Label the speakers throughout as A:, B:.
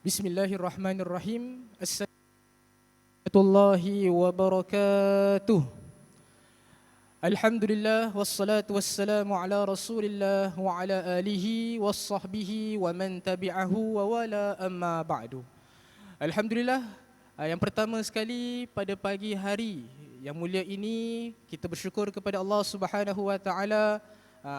A: Bismillahirrahmanirrahim. Assalamualaikum warahmatullahi wabarakatuh. Alhamdulillah wassalatu wassalamu ala Rasulillah wa ala alihi wassahbihi wa man tabi'ahu wa wala amma ba'du. Alhamdulillah, yang pertama sekali pada pagi hari yang mulia ini kita bersyukur kepada Allah Subhanahu wa taala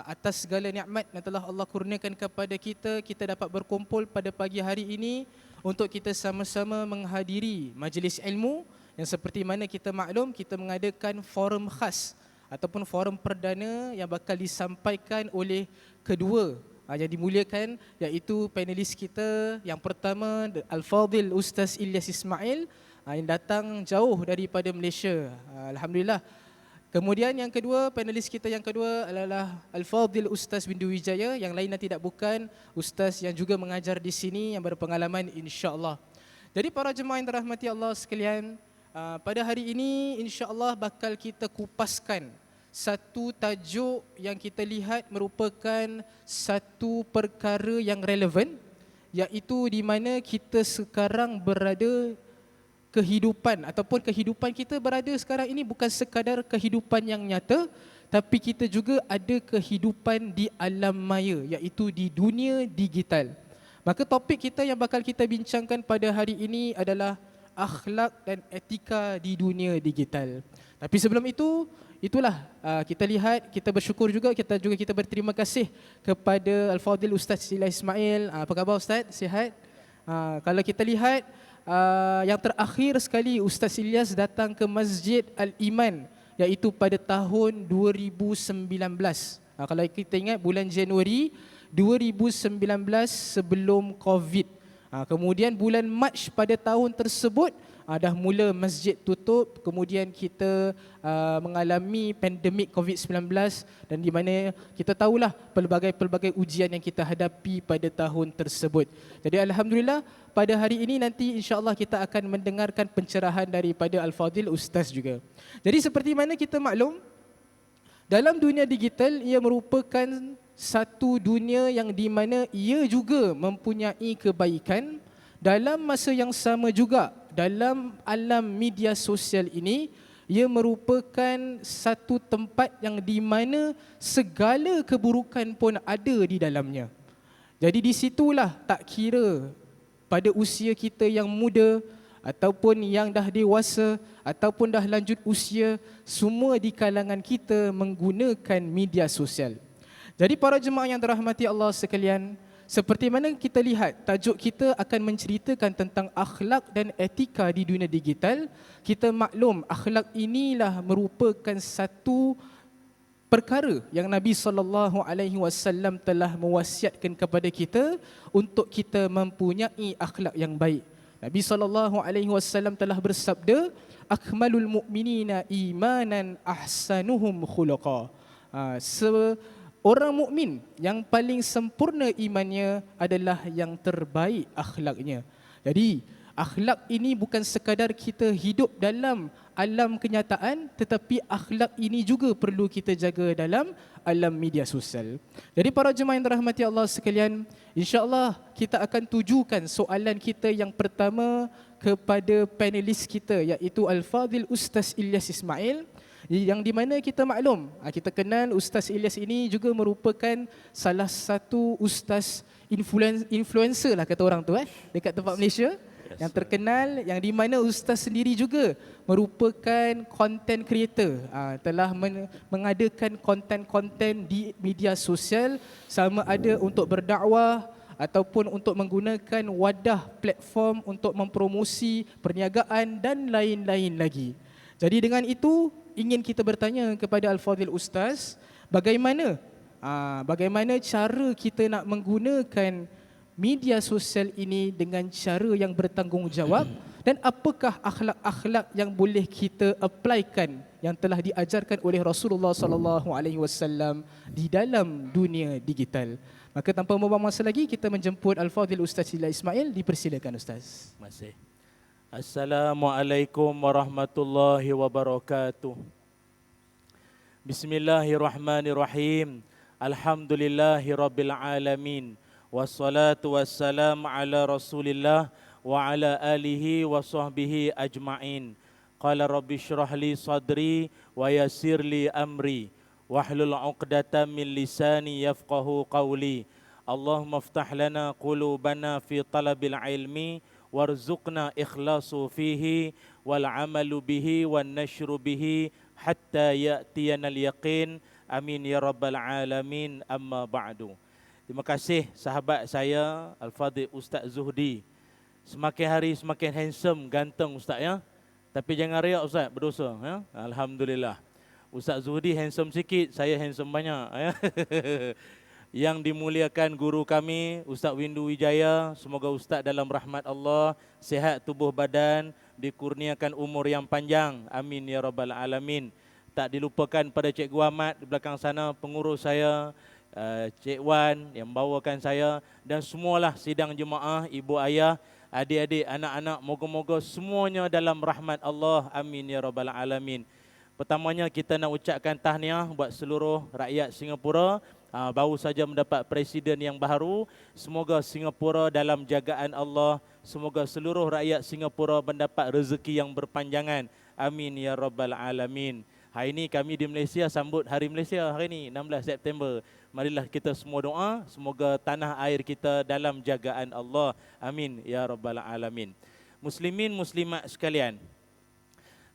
A: atas segala nikmat yang telah Allah kurniakan kepada kita. Kita dapat berkumpul pada pagi hari ini untuk kita sama-sama menghadiri majlis ilmu yang seperti mana kita maklum kita mengadakan forum khas ataupun forum perdana yang bakal disampaikan oleh kedua yang dimuliakan, iaitu panelis kita. Yang pertama Al-Fadhil Ustaz Ilyas Ismail yang datang jauh daripada Malaysia. Alhamdulillah. Kemudian yang kedua, panelis kita yang kedua adalah Al-Fadhil Ustaz Windu Wijaya, yang lain dan tidak bukan Ustaz yang juga mengajar di sini yang berpengalaman insya-Allah. Jadi para jemaah yang dirahmati Allah sekalian, pada hari ini insya-Allah bakal kita kupaskan satu tajuk yang kita lihat merupakan satu perkara yang relevan, iaitu di mana kita sekarang berada, kehidupan ataupun kehidupan kita berada sekarang ini bukan sekadar kehidupan yang nyata, tapi kita juga ada kehidupan di alam maya, iaitu di dunia digital. Maka topik kita yang bakal kita bincangkan pada hari ini adalah akhlak dan etika di dunia digital. Tapi sebelum itu, itulah kita lihat, kita bersyukur juga, kita berterima kasih kepada Al-Fadhil Ustaz Ilyas Ismail. Apa khabar Ustaz? Sihat? Kalau kita lihat, yang terakhir sekali Ustaz Ilyas datang ke Masjid Al-Iman, iaitu pada tahun 2019. Kalau kita ingat bulan Januari 2019 sebelum Covid. Kemudian bulan Mac pada tahun tersebut dah mula masjid tutup, kemudian kita mengalami pandemik COVID-19, dan di mana kita tahulah pelbagai ujian yang kita hadapi pada tahun tersebut. Jadi alhamdulillah pada hari ini nanti insya-Allah kita akan mendengarkan pencerahan daripada Al-Fadhil Ustaz juga. Jadi seperti mana kita maklum, dalam dunia digital ia merupakan satu dunia yang di mana ia juga mempunyai kebaikan. Dalam masa yang sama juga, dalam alam media sosial ini, ia merupakan satu tempat yang di mana segala keburukan pun ada di dalamnya. Jadi di situlah, tak kira pada usia kita yang muda ataupun yang dah dewasa ataupun dah lanjut usia, semua di kalangan kita menggunakan media sosial. Jadi para jemaah yang dirahmati Allah sekalian, seperti mana kita lihat, tajuk kita akan menceritakan tentang akhlak dan etika di dunia digital. Kita maklum akhlak inilah merupakan satu perkara yang Nabi SAW telah mewasiatkan kepada kita untuk kita mempunyai akhlak yang baik. Nabi SAW telah bersabda, akmalul mu'minina imanan ahsanuhum khuluqa. Orang mukmin yang paling sempurna imannya adalah yang terbaik akhlaknya. Jadi, akhlak ini bukan sekadar kita hidup dalam alam kenyataan, tetapi akhlak ini juga perlu kita jaga dalam alam media sosial. Jadi para jemaah yang dirahmati Allah sekalian, insya-Allah kita akan tujukan soalan kita yang pertama kepada panelis kita, iaitu Al-Fadhil Ustaz Ilyas Ismail, yang di mana kita maklum, kita kenal Ustaz Ilyas ini juga merupakan salah satu ustaz influencer lah kata orang tu dekat tempat Malaysia, yang terkenal, yang di mana ustaz sendiri juga merupakan content creator, telah mengadakan konten-konten di media sosial, sama ada untuk berdakwah ataupun untuk menggunakan wadah platform untuk mempromosi perniagaan dan lain-lain lagi. Jadi dengan itu, ingin kita bertanya kepada Al-Fadhil Ustaz, bagaimana cara kita nak menggunakan media sosial ini dengan cara yang bertanggungjawab, dan apakah akhlak-akhlak yang boleh kita applykan yang telah diajarkan oleh Rasulullah SAW di dalam dunia digital. Maka tanpa membuang masa lagi, kita menjemput Al-Fadhil Ustaz Ilyas Ismail. Dipersilakan Ustaz.
B: Terima kasih. Assalamualaikum warahmatullahi wabarakatuh. Bismillahirrahmanirrahim. Alhamdulillahi rabbil alamin. wassalatu wassalamu ala Rasulillah wa ala alihi wa sahbihi ajma'in. Qala rabbi shrah li sadri wa yassir li amri wahlul 'uqdatam min lisani yafqahu qawli. Allahumma iftah lana qulubana fi talabil ilmi warzuqna ikhlasu fihi wal 'amalu bihi wan nashru bihi hatta ya'tiyana al yaqin. Amin ya rabbal alamin. Amma ba'du. Terima kasih sahabat saya Al-Fadhil Ustaz Zuhdi. Semakin hari semakin handsome, ganteng Ustaz ya. Tapi jangan riak Ustaz, berdosa ya. Alhamdulillah. Ustaz Zuhdi handsome sikit, saya handsome banyak ya. Yang dimuliakan guru kami Ustaz Windu Wijaya, semoga Ustaz dalam rahmat Allah, sihat tubuh badan, dikurniakan umur yang panjang. Amin ya rabbal alamin. Tak dilupakan pada Cikgu Ahmad di belakang sana, pengurus saya, Cik Wan yang bawakan saya, dan semualah sidang jemaah, ibu ayah, adik-adik, anak-anak, moga-moga semuanya dalam rahmat Allah. Amin ya rabbal alamin. Pertamanya kita nak ucapkan tahniah buat seluruh rakyat Singapura, baru saja mendapat presiden yang baru. Semoga Singapura dalam jagaan Allah, semoga seluruh rakyat Singapura mendapat rezeki yang berpanjangan. Amin ya rabbal alamin. Hari ini kami di Malaysia sambut Hari Malaysia hari ini 16 September. Marilah kita semua doa semoga tanah air kita dalam jagaan Allah. Amin ya rabbal alamin. Muslimin muslimat sekalian,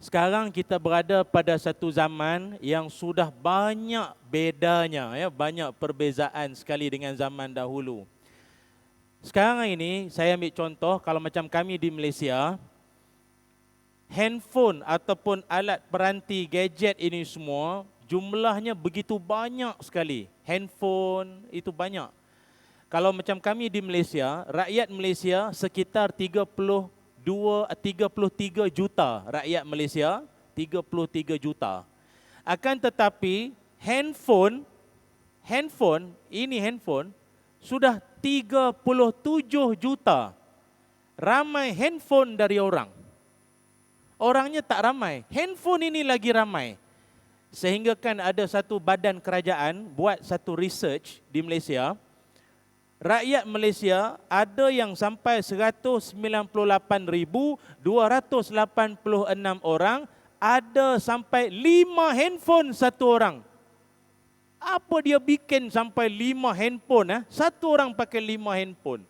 B: sekarang kita berada pada satu zaman yang sudah banyak bedanya ya, banyak perbezaan sekali dengan zaman dahulu. Sekarang ini saya ambil contoh, kalau macam kami di Malaysia, handphone ataupun alat peranti gadget ini semua jumlahnya begitu banyak sekali. Handphone itu banyak. Kalau macam kami di Malaysia, rakyat Malaysia sekitar 33 juta rakyat Malaysia, 33 juta. Akan tetapi handphone sudah 37 juta. Ramai handphone dari orang. Orangnya tak ramai, handphone ini lagi ramai. Sehingga kan ada satu badan kerajaan buat satu research di Malaysia. Rakyat Malaysia ada yang sampai 198,286 orang, ada sampai 5 handphone satu orang. Apa dia bikin sampai 5 handphone? Satu orang pakai 5 handphone.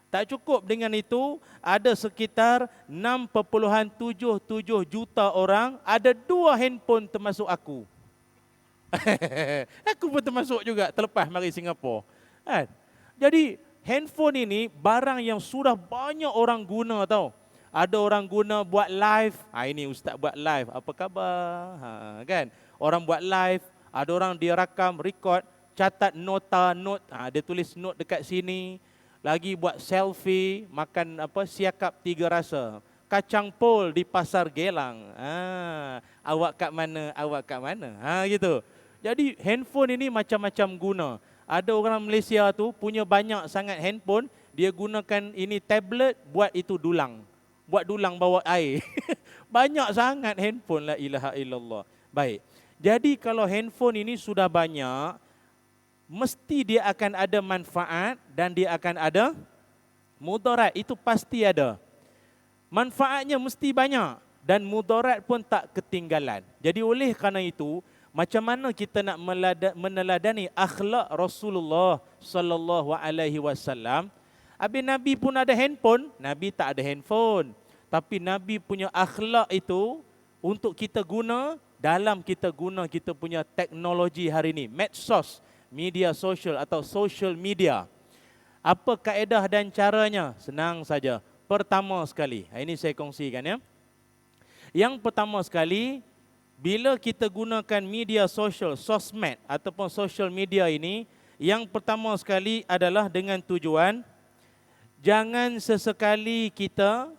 B: Tak cukup dengan itu, ada sekitar 6,77 juta orang, ada 2 handphone termasuk aku. Aku pun termasuk juga, terlepas mari Singapura. Kan? Jadi handphone ini barang yang sudah banyak orang guna tau. Ada orang guna buat live. Ini Ustaz buat live, apa khabar? Kan? Orang buat live, ada orang dia rakam, record, catat note. Dia tulis note dekat sini. Lagi buat selfie, makan siakap 3 rasa. Kacang pol di Pasar Gelang. Awak kat mana? Awak kat mana? Gitu. Jadi handphone ini macam-macam guna. Ada orang Malaysia tu punya banyak sangat handphone, dia gunakan ini tablet buat itu dulang. Buat dulang bawa air. Banyak sangat handphone, la ilaha illallah. Baik. Jadi kalau handphone ini sudah banyak, mesti dia akan ada manfaat dan dia akan ada mudarat. Itu pasti ada. Manfaatnya mesti banyak dan mudarat pun tak ketinggalan. Jadi oleh kerana itu, macam mana kita nak meneladani akhlak Rasulullah sallallahu alaihi wasallam? Habis Nabi pun ada handphone, Nabi tak ada handphone. Tapi Nabi punya akhlak itu untuk kita guna dalam kita guna kita punya teknologi hari ini, medsos, media sosial atau social media. Apa kaedah dan caranya? Senang saja. Pertama sekali, ini saya kongsikan ya. Yang pertama sekali, bila kita gunakan media sosial, sosmed ataupun social media ini, yang pertama sekali adalah dengan tujuan, jangan sesekali kita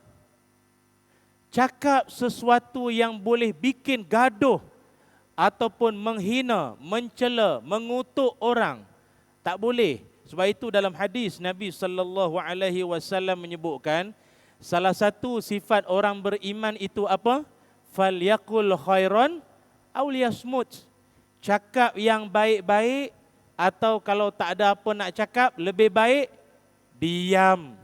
B: cakap sesuatu yang boleh bikin gaduh ataupun menghina, mencela, mengutuk orang. Tak boleh. Sebab itu dalam hadis Nabi sallallahu alaihi wasallam menyebutkan salah satu sifat orang beriman itu apa? Falyaqul khairan aw liyasmut. Cakap yang baik-baik atau kalau tak ada apa nak cakap, lebih baik diam.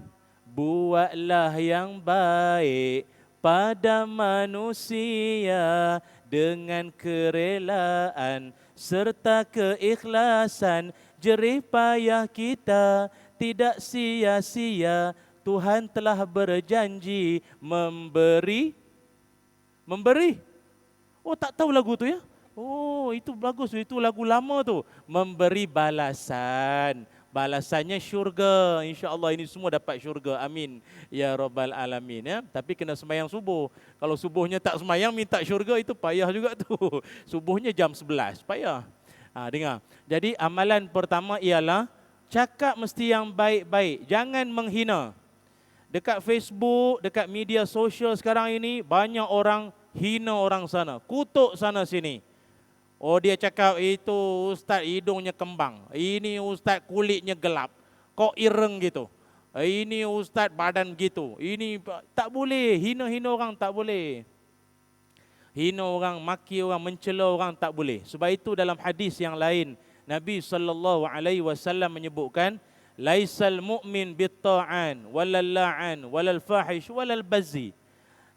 B: Buatlah yang baik pada manusia dengan kerelaan serta keikhlasan. Jerih payah kita tidak sia-sia. Tuhan telah berjanji memberi. Oh, tak tahu lagu tu ya? Oh, itu bagus, itu lagu lama tu. Memberi balasan. Balasannya syurga. InsyaAllah ini semua dapat syurga. Amin. Ya Rabbal Alamin. Ya. Tapi kena sembahyang subuh. Kalau subuhnya tak sembahyang minta syurga, itu payah juga tu. Subuhnya jam 11. Payah. Dengar. Jadi amalan pertama ialah cakap mesti yang baik-baik. Jangan menghina. Dekat Facebook, dekat media sosial sekarang ini, banyak orang hina orang sana. Kutuk sana sini. Oh, dia cakap itu ustaz hidungnya kembang. Ini ustaz kulitnya gelap. Kok ireng gitu. Ini ustaz badan gitu. Ini tak boleh. Hina-hina orang tak boleh. Hina orang, maki orang, mencela orang tak boleh. Sebab itu dalam hadis yang lain, Nabi SAW menyebutkan, laisal mu'min bitta'an walal la'an walal fahish walal bazzi.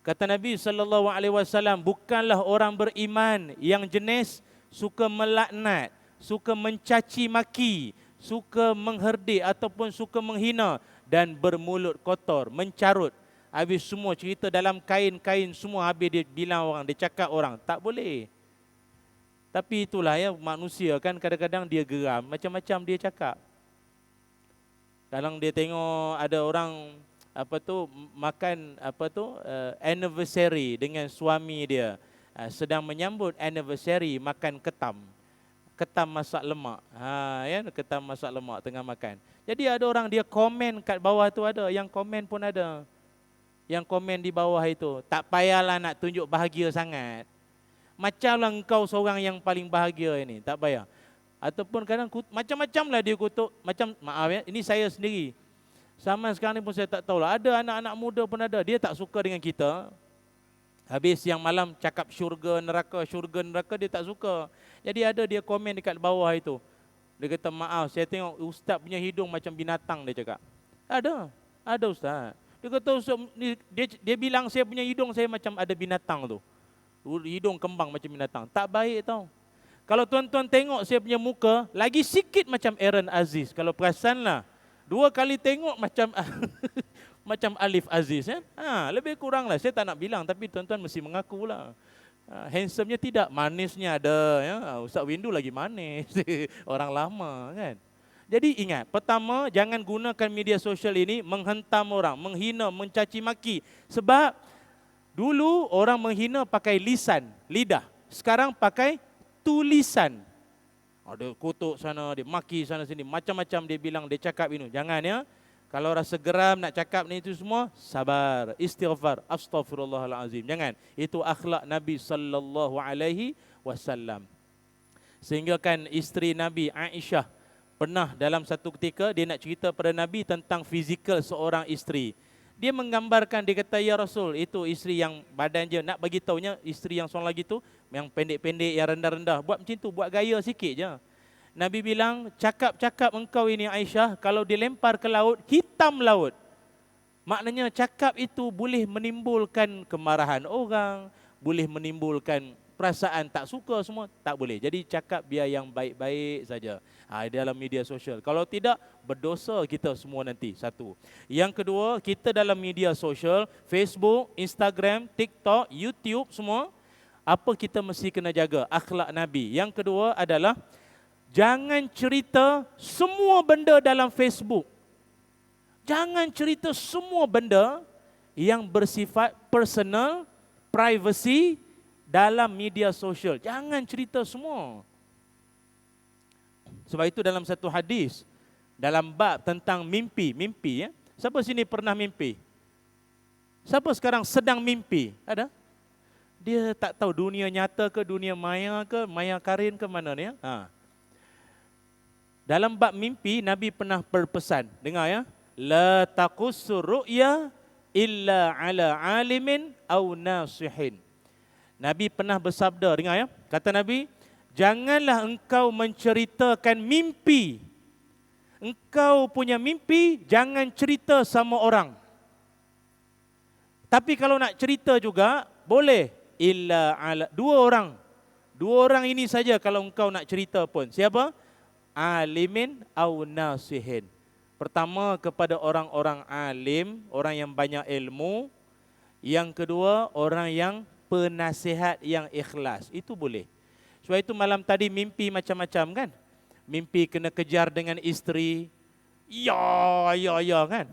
B: Kata Nabi SAW, bukanlah orang beriman yang jenis suka melaknat, suka mencaci maki, suka mengherdik ataupun suka menghina dan bermulut kotor, mencarut. Habis semua cerita dalam kain-kain semua habis dia bilang orang, dia cakap orang. Tak boleh. Tapi itulah ya, manusia kan kadang-kadang dia geram, macam-macam dia cakap. Kadang dia tengok ada orang makan anniversary dengan suami dia, sedang menyambut anniversary, makan ketam masak lemak. Ketam masak lemak tengah makan. Jadi ada orang dia komen kat bawah tu, ada yang komen pun ada. Yang komen di bawah itu, tak payahlah nak tunjuk bahagia sangat. Macamlah engkau seorang yang paling bahagia ini, tak payah. Ataupun kadang macam-macam lah dia kutuk. Macam, maaf ya, ini saya sendiri. Zaman sekarang ni pun saya tak tahulah. Ada anak-anak muda pun ada. Dia tak suka dengan kita. Habis yang malam cakap syurga neraka, dia tak suka. Jadi ada dia komen dekat bawah itu. Dia kata, maaf, saya tengok ustaz punya hidung macam binatang, dia cakap. Ada ustaz. Dia kata, dia bilang saya punya hidung saya macam ada binatang tu. Hidung kembang macam binatang. Tak baik tau. Kalau tuan-tuan tengok saya punya muka, lagi sikit macam Aaron Aziz. Kalau perasanlah, 2 kali tengok macam macam Alif Aziz. Lebih kurang lah. Saya tak nak bilang, tapi tuan-tuan mesti mengakulah. Handsome-nya tidak, manisnya ada. Ya. Ustaz Windu lagi manis. Orang lama kan. Jadi ingat, pertama jangan gunakan media sosial ini menghentam orang, menghina, mencaci maki. Sebab dulu orang menghina pakai lisan, lidah. Sekarang pakai tulisan. Dia kutuk sana, dia maki sana sini, macam-macam dia bilang, dia cakap ini. Jangan ya. Kalau rasa geram nak cakap ni itu semua, sabar, istighfar, astaghfirullahalazim. Jangan. Itu akhlak Nabi SAW. Sehingga kan isteri Nabi Aisyah pernah dalam satu ketika dia nak cerita pada Nabi tentang fizikal seorang isteri. Dia menggambarkan, dia kata, ya Rasul, itu isteri yang badan je, nak bagi taunya isteri yang seorang lagi tu, yang pendek-pendek, yang rendah-rendah, buat macam tu, buat gaya sikit je. Nabi bilang, cakap-cakap engkau ini Aisyah, kalau dilempar ke laut, hitam laut. Maknanya cakap itu boleh menimbulkan kemarahan orang, boleh menimbulkan perasaan tak suka semua, tak boleh. Jadi cakap biar yang baik-baik saja. Dalam media sosial. Kalau tidak, berdosa kita semua nanti. Satu. Yang kedua, kita dalam media sosial, Facebook, Instagram, TikTok, YouTube semua, apa kita mesti kena jaga? Akhlak Nabi. Yang kedua adalah, jangan cerita semua benda dalam Facebook. Jangan cerita semua benda yang bersifat personal, privacy, dalam media sosial. Jangan cerita semua. Sebab itu dalam satu hadis, dalam bab tentang mimpi ya. Siapa sini pernah mimpi? Siapa sekarang sedang mimpi? Ada? Dia tak tahu dunia nyata ke, dunia maya ke, maya karin ke mana ni ya? Dalam bab mimpi, Nabi pernah berpesan. Dengar ya. La taqussur ru'ya illa ala alimin aw nasihin. Nabi pernah bersabda, dengar ya. Kata Nabi, Janganlah engkau menceritakan mimpi. Engkau punya mimpi, jangan cerita sama orang. Tapi kalau nak cerita juga, boleh. Illa ala, dua orang. Dua orang ini saja kalau engkau nak cerita pun. Siapa? Alimin au nasihin. Pertama kepada orang-orang alim, orang yang banyak ilmu. Yang kedua, orang yang penasihat yang ikhlas. Itu boleh. Sebab itu malam tadi mimpi macam-macam kan? Mimpi kena kejar dengan isteri. Ya kan?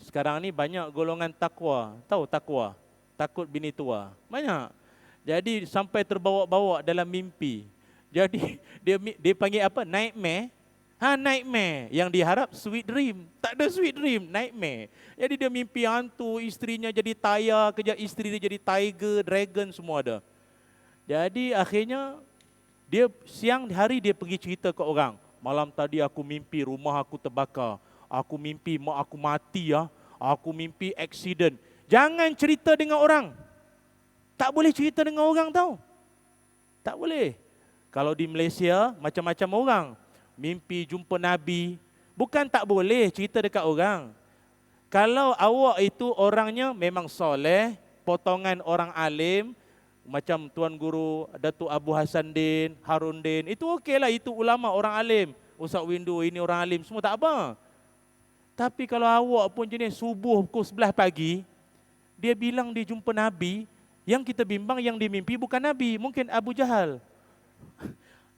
B: Sekarang ni banyak golongan takwa. Tahu takwa? Takut bini tua. Banyak. Jadi sampai terbawa-bawa dalam mimpi. Jadi dia panggil apa? Nightmare. Nightmare. Yang diharap sweet dream. Tak ada sweet dream, nightmare. Jadi dia mimpi hantu, isterinya jadi tayar, kejap isteri dia jadi tiger, dragon, semua ada. Jadi akhirnya dia siang hari dia pergi cerita ke orang. Malam tadi aku mimpi rumah aku terbakar. Aku mimpi mak aku mati ya. Aku mimpi aksiden. Jangan cerita dengan orang. Tak boleh cerita dengan orang tau. Tak boleh. Kalau di Malaysia macam-macam orang. Mimpi jumpa Nabi. Bukan tak boleh cerita dekat orang. Kalau awak itu orangnya memang soleh, potongan orang alim, macam Tuan Guru Datuk Abu Hasan Din, Harun Din, itu okeylah, itu ulama orang alim. Ustaz Windu ini orang alim, semua tak apa. Tapi kalau awak pun jenis subuh pukul 11 pagi, dia bilang dia jumpa Nabi, yang kita bimbang yang dia mimpi bukan Nabi, mungkin Abu Jahal.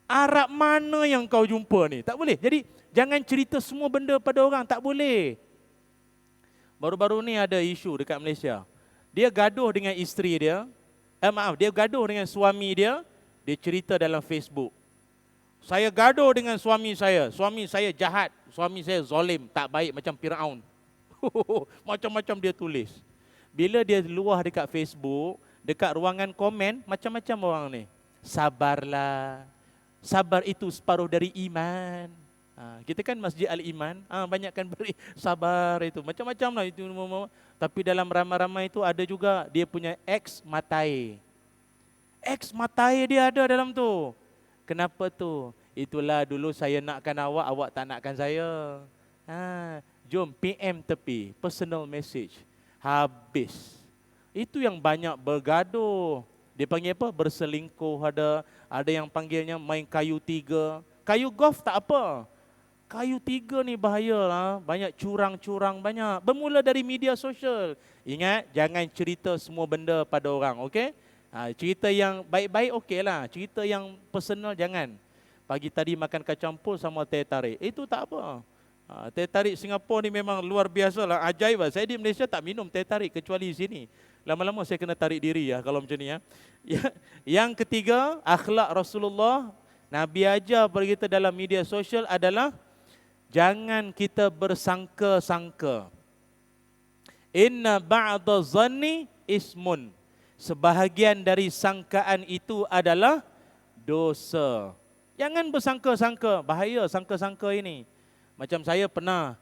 B: Arab mana yang kau jumpa ni? Tak boleh. Jadi jangan cerita semua benda pada orang, tak boleh. Baru-baru ni ada isu dekat Malaysia. Dia gaduh dengan isteri dia. Dia gaduh dengan suami dia cerita dalam Facebook. Saya gaduh dengan suami saya jahat, suami saya zalim, tak baik macam Firaun. Macam-macam dia tulis. Bila dia luah dekat Facebook, dekat ruangan komen, macam-macam orang ni. Sabarlah, sabar itu separuh dari iman. Kita kan Masjid Al-Iman, banyakkan beri sabar itu, macam-macam lah itu. Tapi dalam ramai-ramai itu ada juga dia punya ex matai. Ex matai dia ada dalam tu. Kenapa tu? Itulah dulu saya nakkan awak, awak tak nakkan saya. Jom PM tepi, personal message. Habis. Itu yang banyak bergaduh. Dia panggil apa? Berselingkuh ada yang panggilnya main kayu tiga. Kayu golf tak apa. Kayu tiga ni bahayalah, banyak curang-curang banyak. Bermula dari media sosial. Ingat, jangan cerita semua benda pada orang, okey? Cerita yang baik-baik okeylah, cerita yang personal jangan. Pagi tadi makan kacang pul sama teh tarik, itu tak apa. Teh tarik Singapura ni memang luar biasa lah, ajaib lah. Saya di Malaysia tak minum teh tarik kecuali sini. Lama-lama saya kena tarik diri ya kalau macam ni ya. Yang ketiga, akhlak Rasulullah. Nabi ajar kepada kita dalam media sosial adalah jangan kita bersangka-sangka. Inna ba'da zanni ismun. Sebahagian dari sangkaan itu adalah dosa. Jangan bersangka-sangka, bahaya sangka-sangka ini. Macam saya pernah,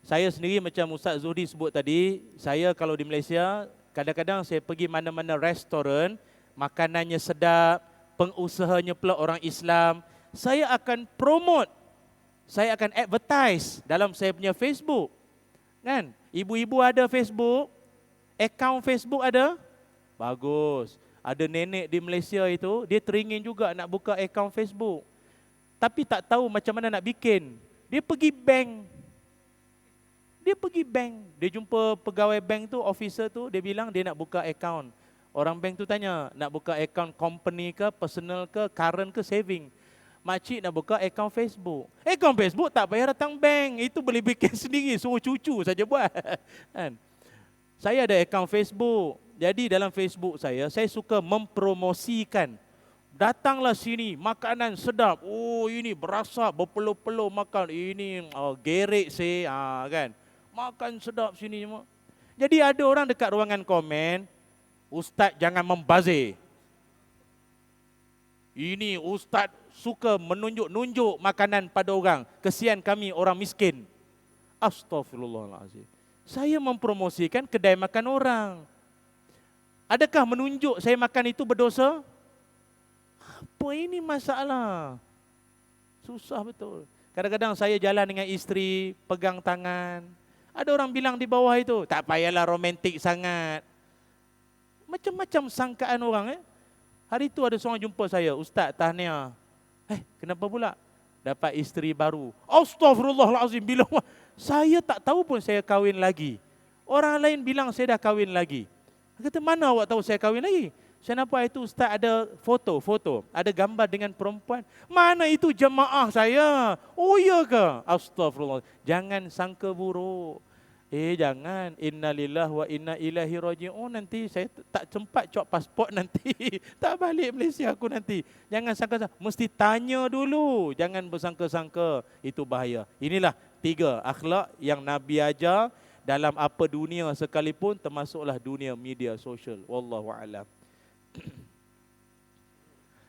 B: saya sendiri macam Ustaz Zuhdi sebut tadi, saya kalau di Malaysia, kadang-kadang saya pergi mana-mana restoran, makanannya sedap, pengusahanya pula orang Islam, saya akan promote, saya akan advertise dalam saya punya Facebook. Kan? Ibu-ibu ada Facebook, akaun Facebook ada? Bagus. Ada nenek di Malaysia itu, dia teringin juga nak buka akaun Facebook. Tapi tak tahu macam mana nak bikin. Dia pergi bank. Dia jumpa pegawai bank tu, officer tu, dia bilang dia nak buka akaun. Orang bank tu tanya, nak buka akaun company ke, personal ke, current ke, saving. Makcik nak buka akaun Facebook. Akaun Facebook tak payah datang bank. Itu boleh bikin sendiri, suruh cucu saja buat. Kan? Saya ada akaun Facebook. Jadi dalam Facebook saya suka mempromosikan. Datanglah sini, makanan sedap. Oh, ini berasap, berpeluh-peluh makan. Ini gerik sih, kan. Makan sedap sini. Jadi ada orang dekat ruangan komen, Ustaz jangan membazir. Ini Ustaz suka menunjuk-nunjuk makanan pada orang. Kesian kami orang miskin. Astaghfirullahaladzim. Saya mempromosikan kedai makan orang. Adakah menunjuk saya makan itu berdosa? Apa Apa ini masalah? Susah betul. Kadang-kadang saya jalan dengan isteri, pegang tangan. Ada orang bilang di bawah itu, tak payahlah romantik sangat. Macam-macam sangkaan orang. Hari itu ada seorang jumpa saya, Ustaz tahniah. Kenapa pula? Dapat isteri baru. Astaghfirullahalazim. Bila saya tak tahu pun saya kahwin lagi. Orang lain bilang saya dah kahwin lagi. Dia kata, mana awak tahu saya kahwin lagi? Saya nampak itu Ustaz ada foto, ada gambar dengan perempuan. Mana itu jemaah saya? Oh iya ke? Astaghfirullah. Jangan sangka buruk. Jangan. Innalillahi wa inna ilaihi raji'un. Nanti saya tak sempat cop pasport nanti. Tak balik Malaysia aku nanti. Jangan sangka, mesti tanya dulu. Jangan bersangka-sangka. Itu bahaya. Inilah 3 akhlak yang Nabi ajar dalam apa dunia sekalipun, termasuklah dunia media sosial. Wallahu a'lam.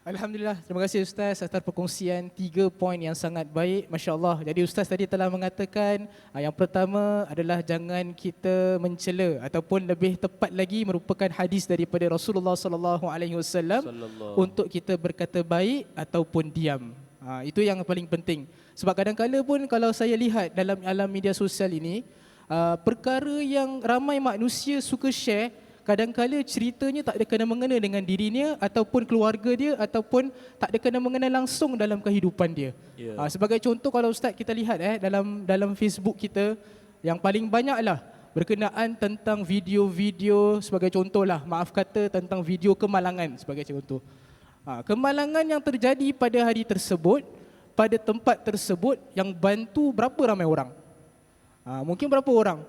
A: Alhamdulillah, terima kasih Ustaz atas perkongsian 3 poin yang sangat baik, Masya Allah. Jadi Ustaz tadi telah mengatakan yang pertama adalah jangan kita mencela, ataupun lebih tepat lagi merupakan hadis daripada Rasulullah SAW untuk kita berkata baik ataupun diam. Itu yang paling penting. Sebab kadang-kadang pun kalau saya lihat dalam alam media sosial ini, perkara yang ramai manusia suka share, kadang-kadang ceritanya tak ada kena-mengena dengan dirinya ataupun keluarga dia, ataupun tak ada kena-mengena langsung dalam kehidupan dia. Sebagai contoh, kalau Ustaz kita lihat dalam Facebook kita, yang paling banyaklah berkenaan tentang video-video, sebagai contohlah, maaf kata tentang video kemalangan sebagai contoh. Kemalangan yang terjadi pada hari tersebut, pada tempat tersebut, yang bantu berapa ramai orang? Mungkin berapa orang?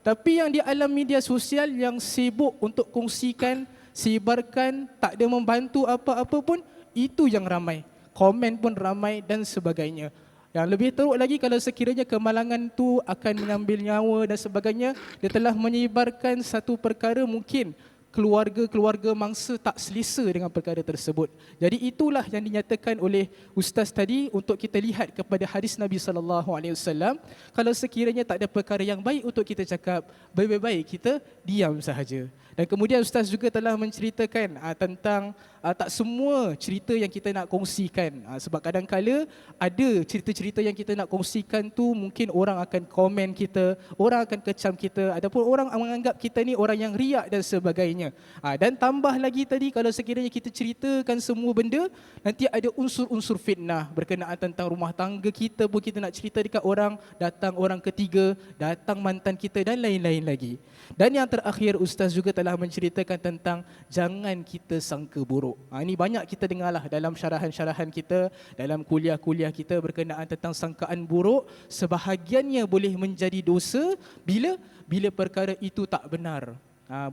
A: Tapi yang di alam media sosial yang sibuk untuk kongsikan, sebarkan, tak ada membantu apa-apa pun, itu yang ramai. Komen pun ramai dan sebagainya. Yang lebih teruk lagi, kalau sekiranya kemalangan tu akan mengambil nyawa dan sebagainya, dia telah menyebarkan satu perkara, mungkin keluarga-keluarga mangsa tak selesa dengan perkara tersebut. Jadi itulah yang dinyatakan oleh Ustaz tadi untuk kita lihat kepada hadis Nabi SAW. Kalau sekiranya tak ada perkara yang baik untuk kita cakap, baik-baik kita diam sahaja. Dan kemudian Ustaz juga telah menceritakan tentang tak semua cerita yang kita nak kongsikan. Sebab kadang-kala ada cerita-cerita yang kita nak kongsikan tu, mungkin orang akan komen kita, orang akan kecam kita, ataupun orang menganggap kita ni orang yang riak dan sebagainya. Dan tambah lagi tadi, kalau sekiranya kita ceritakan semua benda, nanti ada unsur-unsur fitnah berkenaan tentang rumah tangga kita pun kita nak cerita dekat orang, datang orang ketiga, datang mantan kita dan lain-lain lagi. Dan yang terakhir, Ustaz juga telah menceritakan tentang jangan kita sangka buruk. Ini banyak kita dengarlah dalam syarahan-syarahan kita, dalam kuliah-kuliah kita berkenaan tentang sangkaan buruk. Sebahagiannya boleh menjadi dosa bila perkara itu tak benar.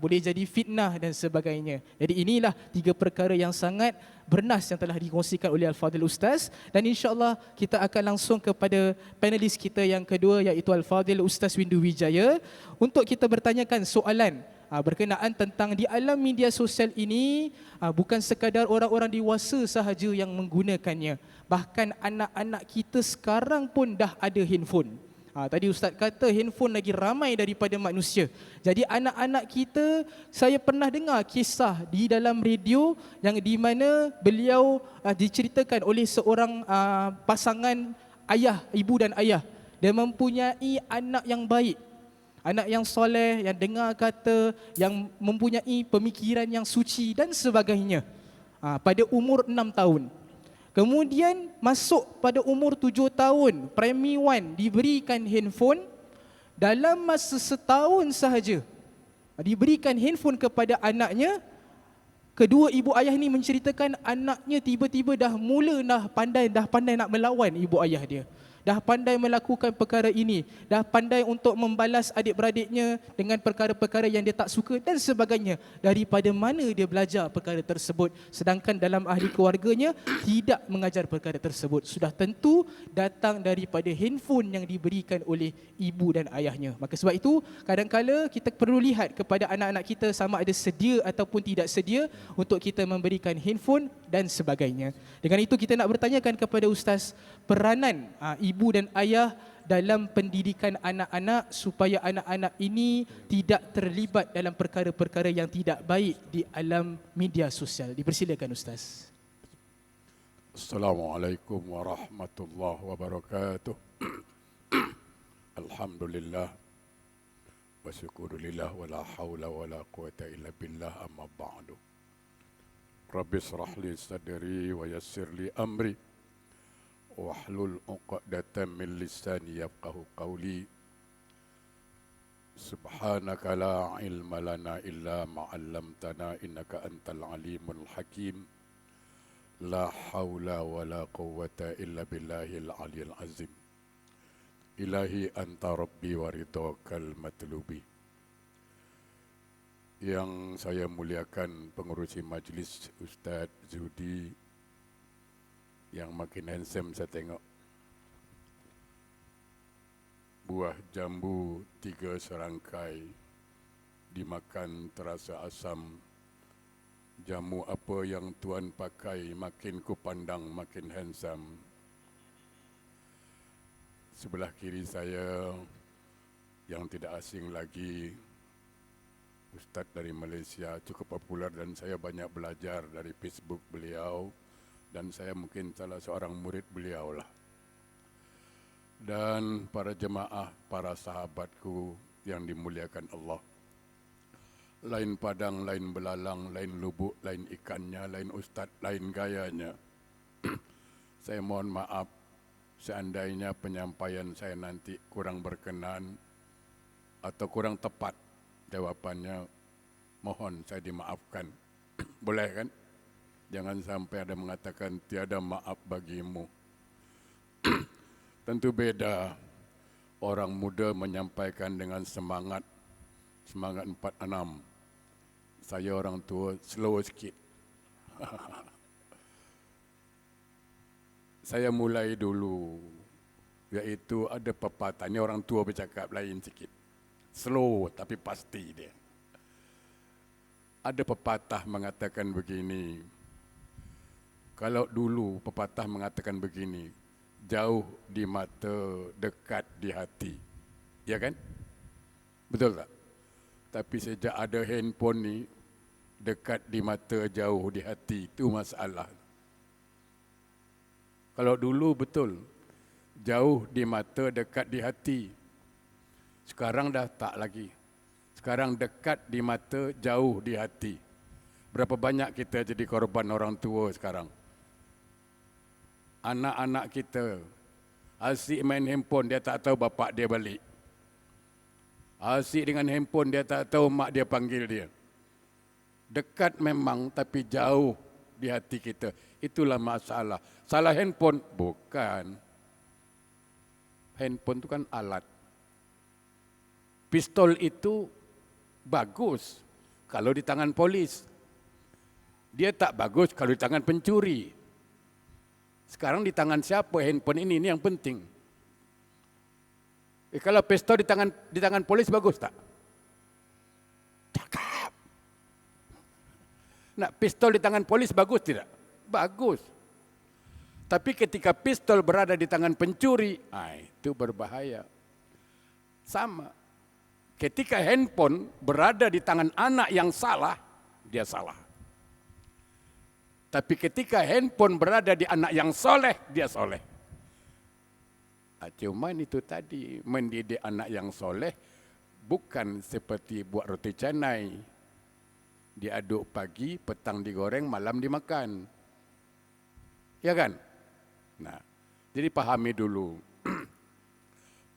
A: Boleh jadi fitnah dan sebagainya. Jadi inilah 3 perkara yang sangat bernas yang telah dikongsikan oleh Al-Fadhil Ustaz. Dan insya-Allah kita akan langsung kepada panelis kita yang kedua, iaitu Al-Fadhil Ustaz Windu Wijaya, untuk kita bertanyakan soalan berkenaan tentang di alam media sosial ini, bukan sekadar orang-orang dewasa sahaja yang menggunakannya. Bahkan anak-anak kita sekarang pun dah ada handphone. Tadi Ustaz kata handphone lagi ramai daripada manusia. Jadi anak-anak kita, saya pernah dengar kisah di dalam radio yang di mana beliau diceritakan oleh seorang pasangan ibu dan ayah. Dia mempunyai anak yang baik, anak yang soleh, yang dengar kata, yang mempunyai pemikiran yang suci dan sebagainya. Pada umur 6 tahun. Kemudian masuk pada umur 7 tahun, Primary 1, diberikan handphone. Dalam masa setahun sahaja diberikan handphone kepada anaknya. Kedua ibu ayah ni menceritakan anaknya tiba-tiba dah pandai nak melawan ibu ayah dia. Dah pandai melakukan perkara ini, dah pandai untuk membalas adik-beradiknya dengan perkara-perkara yang dia tak suka dan sebagainya. Daripada mana dia belajar perkara tersebut? Sedangkan dalam ahli keluarganya tidak mengajar perkara tersebut. Sudah tentu datang daripada handphone yang diberikan oleh ibu dan ayahnya. Maka sebab itu, kadang-kala kita perlu lihat kepada anak-anak kita sama ada sedia ataupun tidak sedia untuk kita memberikan handphone dan sebagainya. Dengan itu kita nak bertanyakan kepada Ustaz, peranan ibu dan ayah dalam pendidikan anak-anak supaya anak-anak ini tidak terlibat dalam perkara-perkara yang tidak baik di alam media sosial. Dipersilakan Ustaz.
C: Assalamualaikum warahmatullahi wabarakatuh. Alhamdulillah wa syukurillah wa la hawla wa la quwata illa billah amma ba'du. Rabbi israh li sadri wa yassir li amri wahlul 'uqdatam min lisani yafqahu qawli. Subhanaka la ilma lana illa ma 'allamtana innaka antal alimul hakim. La haula wa la quwwata illa billahil aliyil azim. Ilahi anta rabbi wa ridhakal matlubi. Yang saya muliakan pengurusi majlis Ustaz Zudi, yang makin handsome saya tengok. Buah jambu 3 serangkai, dimakan terasa asam. Jamu apa yang Tuan pakai, makin ku pandang makin handsome. Sebelah kiri saya yang tidak asing lagi, Ustaz dari Malaysia, cukup popular dan saya banyak belajar dari Facebook beliau, dan saya mungkin salah seorang murid beliau lah. Dan para jemaah, para sahabatku yang dimuliakan Allah. Lain padang, lain belalang, lain lubuk, lain ikannya, lain ustaz, lain gayanya. Saya mohon maaf seandainya penyampaian saya nanti kurang berkenan atau kurang tepat jawabannya, mohon saya dimaafkan. Boleh kan? Jangan sampai ada mengatakan tiada maaf bagimu. Tentu beda orang muda menyampaikan dengan semangat 46. Saya orang tua slow sikit. Saya mulai dulu, iaitu ada pepatah, ini orang tua bercakap lain sikit. Slow tapi pasti dia. Ada pepatah mengatakan begini, kalau dulu pepatah mengatakan begini, jauh di mata, dekat di hati. Ya kan? Betul tak? Tapi sejak ada handphone ni, dekat di mata, jauh di hati, itu masalah. Kalau dulu betul, jauh di mata, dekat di hati. Sekarang dah tak lagi. Sekarang dekat di mata, jauh di hati. Berapa banyak kita jadi korban orang tua sekarang. Anak-anak kita asyik main handphone, dia tak tahu bapak dia balik. Asyik dengan handphone, dia tak tahu mak dia panggil dia. Dekat memang tapi jauh di hati kita. Itulah masalah. Salah handphone? Bukan. Handphone itu kan alat. Pistol itu bagus kalau di tangan polis. Dia tak bagus kalau di tangan pencuri. Sekarang di tangan siapa handphone ini yang penting. Kalau pistol di tangan polis bagus tak? Cakap. Nak pistol di tangan polis bagus tidak? Bagus. Tapi ketika pistol berada di tangan pencuri, itu berbahaya. Sama. Ketika handphone berada di tangan anak yang salah, dia salah. Tapi ketika handphone berada di anak yang soleh, dia soleh. Cuman itu tadi, mendidik anak yang soleh bukan seperti buat roti canai. Diaduk pagi, petang digoreng, malam dimakan. Ya kan? Nah, jadi pahami dulu.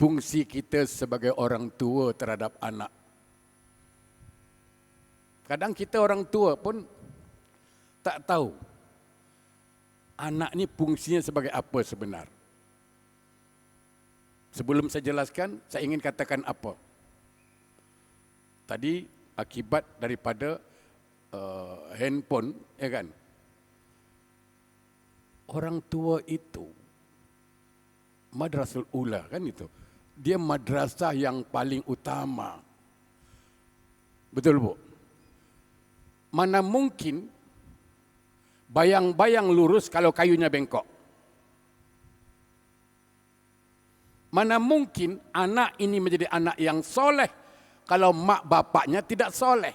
C: Fungsi kita sebagai orang tua terhadap anak. Kadang kita orang tua pun tak tahu anak ni fungsinya sebagai apa sebenar. Sebelum saya jelaskan, saya ingin katakan apa. Tadi akibat daripada handphone, ya kan? Orang tua itu madrasul ula, kan itu. Dia madrasah yang paling utama. Betul, Bu? Mana mungkin bayang-bayang lurus kalau kayunya bengkok? Mana mungkin anak ini menjadi anak yang soleh kalau mak bapaknya tidak soleh?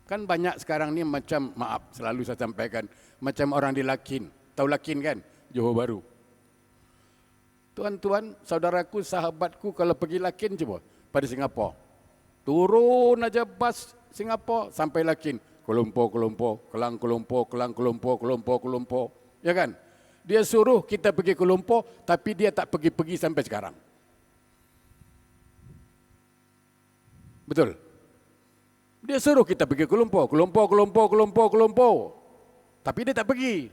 C: Kan banyak sekarang ni macam, maaf selalu saya sampaikan, macam orang di Lakin. Tahu Lakin kan? Johor Bahru. Tuan-tuan, saudaraku, sahabatku kalau pergi Lakin cuba pada Singapura. Turun aja bas Singapura sampai Lakin. Kuala Lumpur, Kelang Kuala Lumpur. Ya kan? Dia suruh kita pergi Kuala Lumpur, tapi dia tak pergi-pergi sampai sekarang. Betul? Dia suruh kita pergi Kuala Lumpur. Tapi dia tak pergi.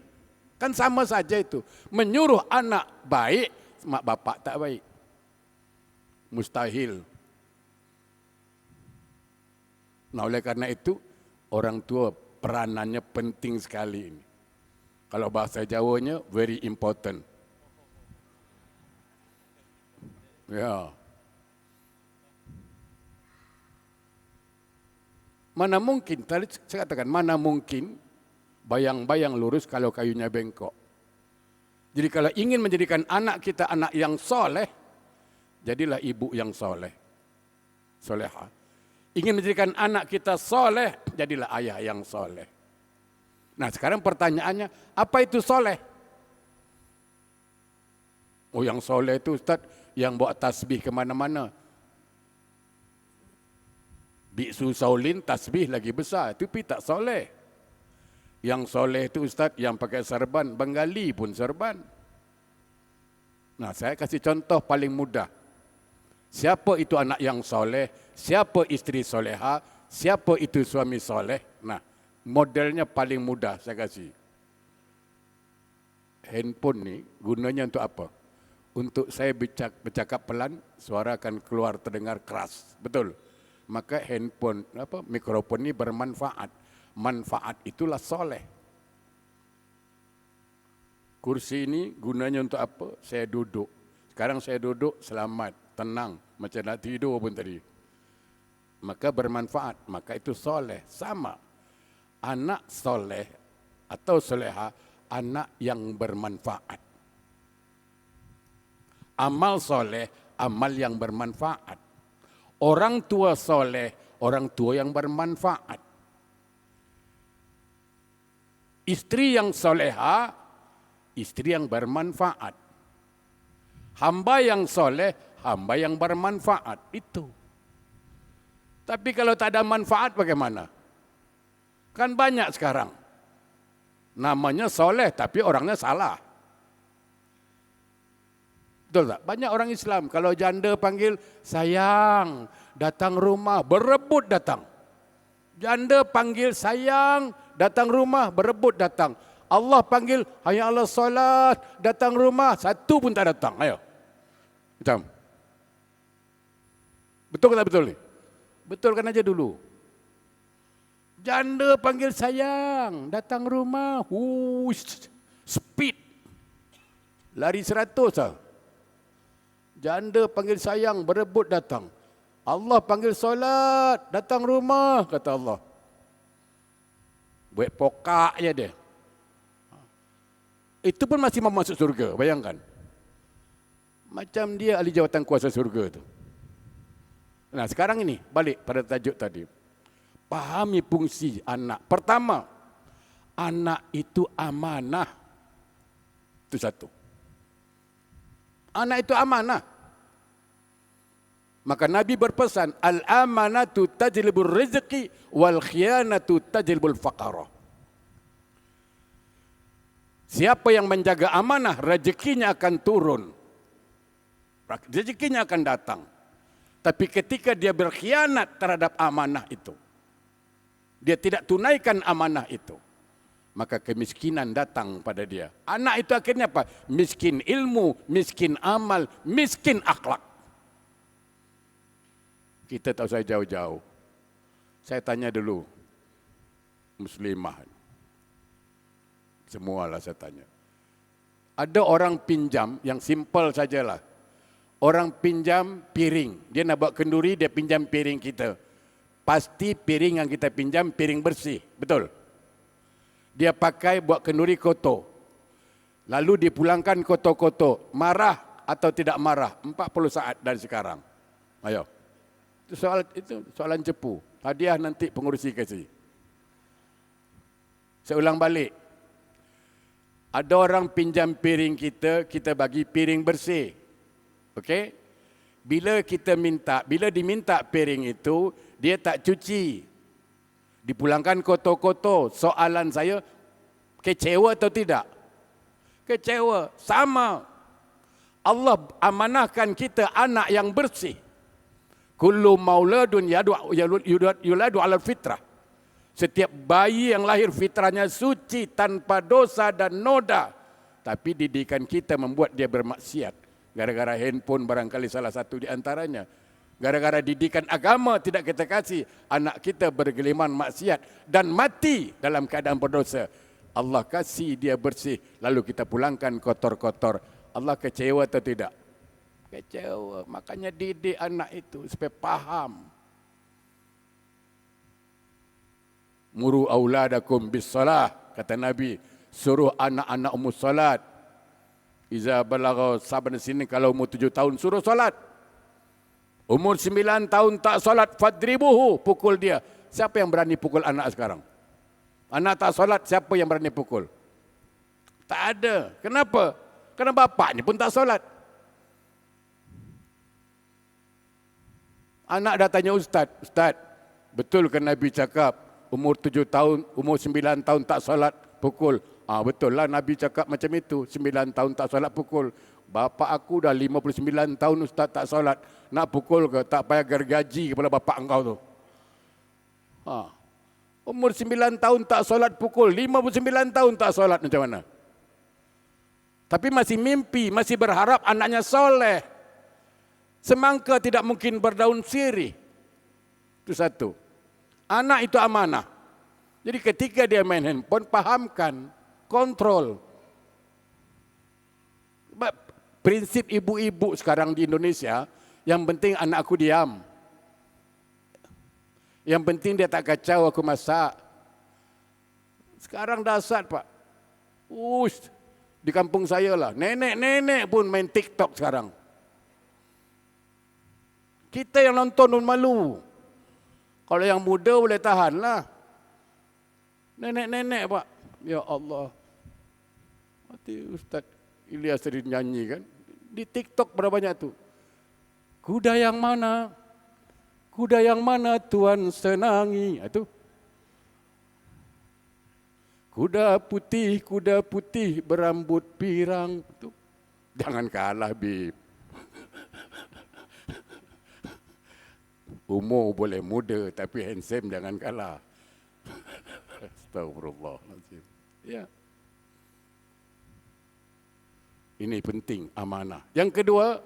C: Kan sama saja itu. Menyuruh anak baik, mak bapak tak baik. Mustahil. Nah, oleh karena itu, orang tua peranannya penting sekali ini. Kalau bahasa Jawanya, very important. Ya. Mana mungkin, tadi saya katakan, mana mungkin bayang-bayang lurus kalau kayunya bengkok. Jadi kalau ingin menjadikan anak kita anak yang soleh, jadilah ibu yang soleh. Soleha. Ingin menjadikan anak kita soleh, jadilah ayah yang soleh. Nah sekarang pertanyaannya, apa itu soleh? Oh yang soleh itu Ustaz, yang bawa tasbih kemana-mana. Biksu Saulin tasbih lagi besar, itu tak soleh. Yang soleh itu Ustaz yang pakai serban, Bengali pun serban. Nah saya kasih contoh paling mudah. Siapa itu anak yang soleh, siapa isteri soleha, siapa itu suami soleh. Nah modelnya paling mudah saya kasih. Handphone ni gunanya untuk apa? Untuk saya bercakap pelan, suara akan keluar terdengar keras. Betul? Maka handphone, mikrofon ini bermanfaat. Manfaat itulah soleh. Kursi ini gunanya untuk apa? Saya duduk. Sekarang saya duduk selamat, tenang, macam nak tidur pun tadi. Maka bermanfaat, maka itu soleh. Sama. Anak soleh atau soleha, anak yang bermanfaat. Amal soleh, amal yang bermanfaat. Orang tua soleh, orang tua yang bermanfaat. Istri yang soleha, istri yang bermanfaat. Hamba yang soleh, hamba yang bermanfaat. Itu. Tapi kalau tak ada manfaat bagaimana? Kan banyak sekarang. Namanya soleh tapi orangnya salah. Betul tak? Banyak orang Islam. Kalau janda panggil, sayang, datang rumah, berebut datang. Janda panggil, sayang, datang rumah, berebut datang. Allah panggil, hayya ala solat, datang rumah, satu pun tak datang. Ayo. Macam. Betul ke tak betul ni? Betulkan aja dulu. Janda panggil sayang, datang rumah, speed. Lari 100 lah. Janda panggil sayang, berebut datang. Allah panggil solat, datang rumah, kata Allah. Buat pokak je dia. Itu pun masih mau masuk surga, bayangkan. Macam dia ahli jawatan kuasa surga tu. Nah sekarang ini, balik pada tajuk tadi. Pahami fungsi anak. Pertama, anak itu amanah. Itu satu. Anak itu amanah. Maka Nabi berpesan, al-amanatu tajlibur rizqi wal khiyanatu tajlibul faqara. Siapa yang menjaga amanah, rezekinya akan turun. Rezekinya akan datang. Tapi ketika dia berkhianat terhadap amanah itu, dia tidak tunaikan amanah itu, maka kemiskinan datang pada dia. Anak itu akhirnya apa? Miskin ilmu, miskin amal, miskin akhlak. Kita tak usah jauh-jauh. Saya tanya dulu, muslimah. Semualah saya tanya. Ada orang pinjam yang simple sajalah. Orang pinjam piring. Dia nak buat kenduri, dia pinjam piring kita. Pasti piring yang kita pinjam, piring bersih. Betul? Dia pakai buat kenduri kotor. Lalu dipulangkan kotor-kotor. Marah atau tidak marah? 40 saat dari sekarang. Ayo. Itu soalan cepu. Hadiah nanti pengurusi kasih. Saya ulang balik. Ada orang pinjam piring kita, kita bagi piring bersih. Okey? Bila diminta piring itu, dia tak cuci. Dipulangkan kotor-kotor. Soalan saya, kecewa atau tidak? Kecewa. Sama. Allah amanahkan kita anak yang bersih. Kullu mauladun yuladu ala fitrah. Setiap bayi yang lahir fitrahnya suci tanpa dosa dan noda. Tapi didikan kita membuat dia bermaksiat. Gara-gara handphone barangkali salah satu di antaranya. Gara-gara didikan agama tidak kita kasih. Anak kita bergeliman maksiat dan mati dalam keadaan berdosa. Allah kasih dia bersih. Lalu kita pulangkan kotor-kotor. Allah kecewa atau tidak? Kecewa. Makanya didik anak itu supaya faham. Muru auladakum bis salah, kata Nabi, suruh anak-anakmu salat. Iza balagha sab'an sinin, kalau umur 7 tahun suruh salat. Umur 9 tahun tak salat, fadribuhu, pukul dia. Siapa yang berani pukul anak sekarang? Anak tak salat, siapa yang berani pukul? Tak ada. Kenapa? Kerana bapaknya pun tak salat. Anak dah tanya ustaz, betul ke Nabi cakap umur 7 tahun, umur 9 tahun tak solat pukul? Betul lah Nabi cakap macam itu, 9 tahun tak solat pukul. Bapa aku dah 59 tahun ustaz tak solat. Nak pukul ke? Tak payah gergaji kepada bapa engkau tu. Umur 9 tahun tak solat pukul, 59 tahun tak solat macam mana? Tapi masih mimpi, masih berharap anaknya soleh. Semangka tidak mungkin berdaun sirih. Itu satu. Anak itu amanah. Jadi ketika dia main handphone, pahamkan, kontrol. Prinsip ibu-ibu sekarang di Indonesia, yang penting anakku diam. Yang penting dia tak kacau aku masak. Sekarang dasar Pak. Di kampung saya lah, nenek-nenek pun main TikTok sekarang. Kita yang nonton pun malu. Kalau yang muda boleh tahan lah. Nenek-nenek Pak. Ya Allah. Mati Ustaz Ilyas sering nyanyi kan. Di TikTok berapa banyak tu. Kuda yang mana? Kuda yang mana Tuhan senangi? Itu. Kuda putih berambut pirang. Itu. Jangan kalah Bib. Umur boleh muda tapi handsome jangan kalah. Astagfirullahaladzim. Ya. Ini penting, amanah. Yang kedua,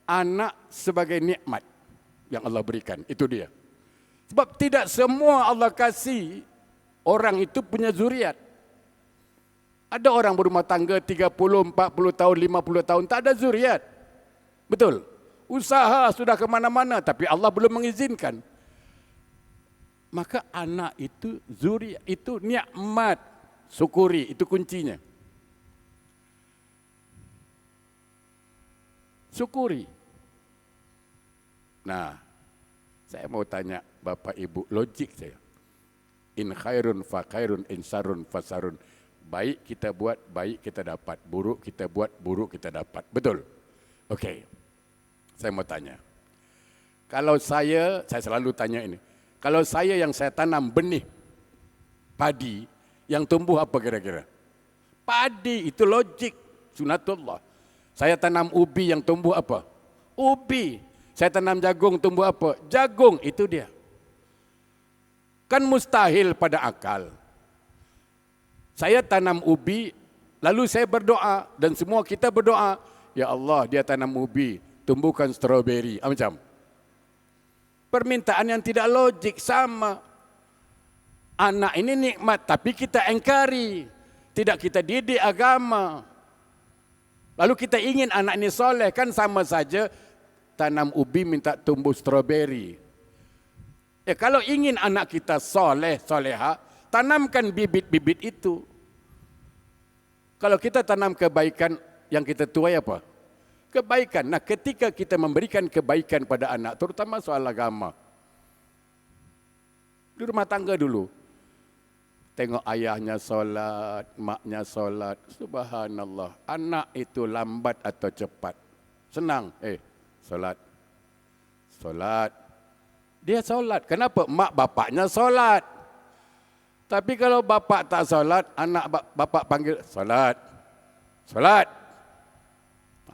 C: anak sebagai nikmat yang Allah berikan. Itu dia. Sebab tidak semua Allah kasih orang itu punya zuriat. Ada orang berumah tangga 30, 40 tahun, 50 tahun tak ada zuriat. Betul. Usaha sudah kemana-mana tapi Allah belum mengizinkan. Maka anak itu zuriat, itu nikmat. Syukuri, itu kuncinya. Syukuri. Nah, saya mau tanya Bapak Ibu, logik saya. In khairun fa khairun, in sarun fa sarun. Baik kita buat, baik kita dapat. Buruk kita buat, buruk kita dapat. Betul? Okey. Saya mau tanya. Kalau saya selalu tanya ini. Kalau yang saya tanam benih padi, yang tumbuh apa kira-kira? Padi, itu logik, sunatullah. Saya tanam ubi, yang tumbuh apa? Ubi. Saya tanam jagung, tumbuh apa? Jagung, itu dia. Kan mustahil pada akal. Saya tanam ubi, lalu saya berdoa, dan semua kita berdoa, ya Allah, dia tanam ubi, tumbuhkan stroberi. Macam permintaan yang tidak logik. Sama. Anak ini nikmat, tapi kita engkari. Tidak kita didik agama. Lalu kita ingin anak ini soleh, kan sama saja tanam ubi minta tumbuh stroberi. Kalau ingin anak kita soleh, soleha, tanamkan bibit-bibit itu. Kalau kita tanam kebaikan, yang kita tuai apa? Kebaikan. Nah, ketika kita memberikan kebaikan pada anak, terutama soal agama. Di rumah tangga dulu. Tengok ayahnya solat, maknya solat. Subhanallah. Anak itu lambat atau cepat? Senang. Solat. Solat. Dia solat. Kenapa? Mak bapaknya solat. Tapi kalau bapak tak solat, anak bapak panggil solat. Solat.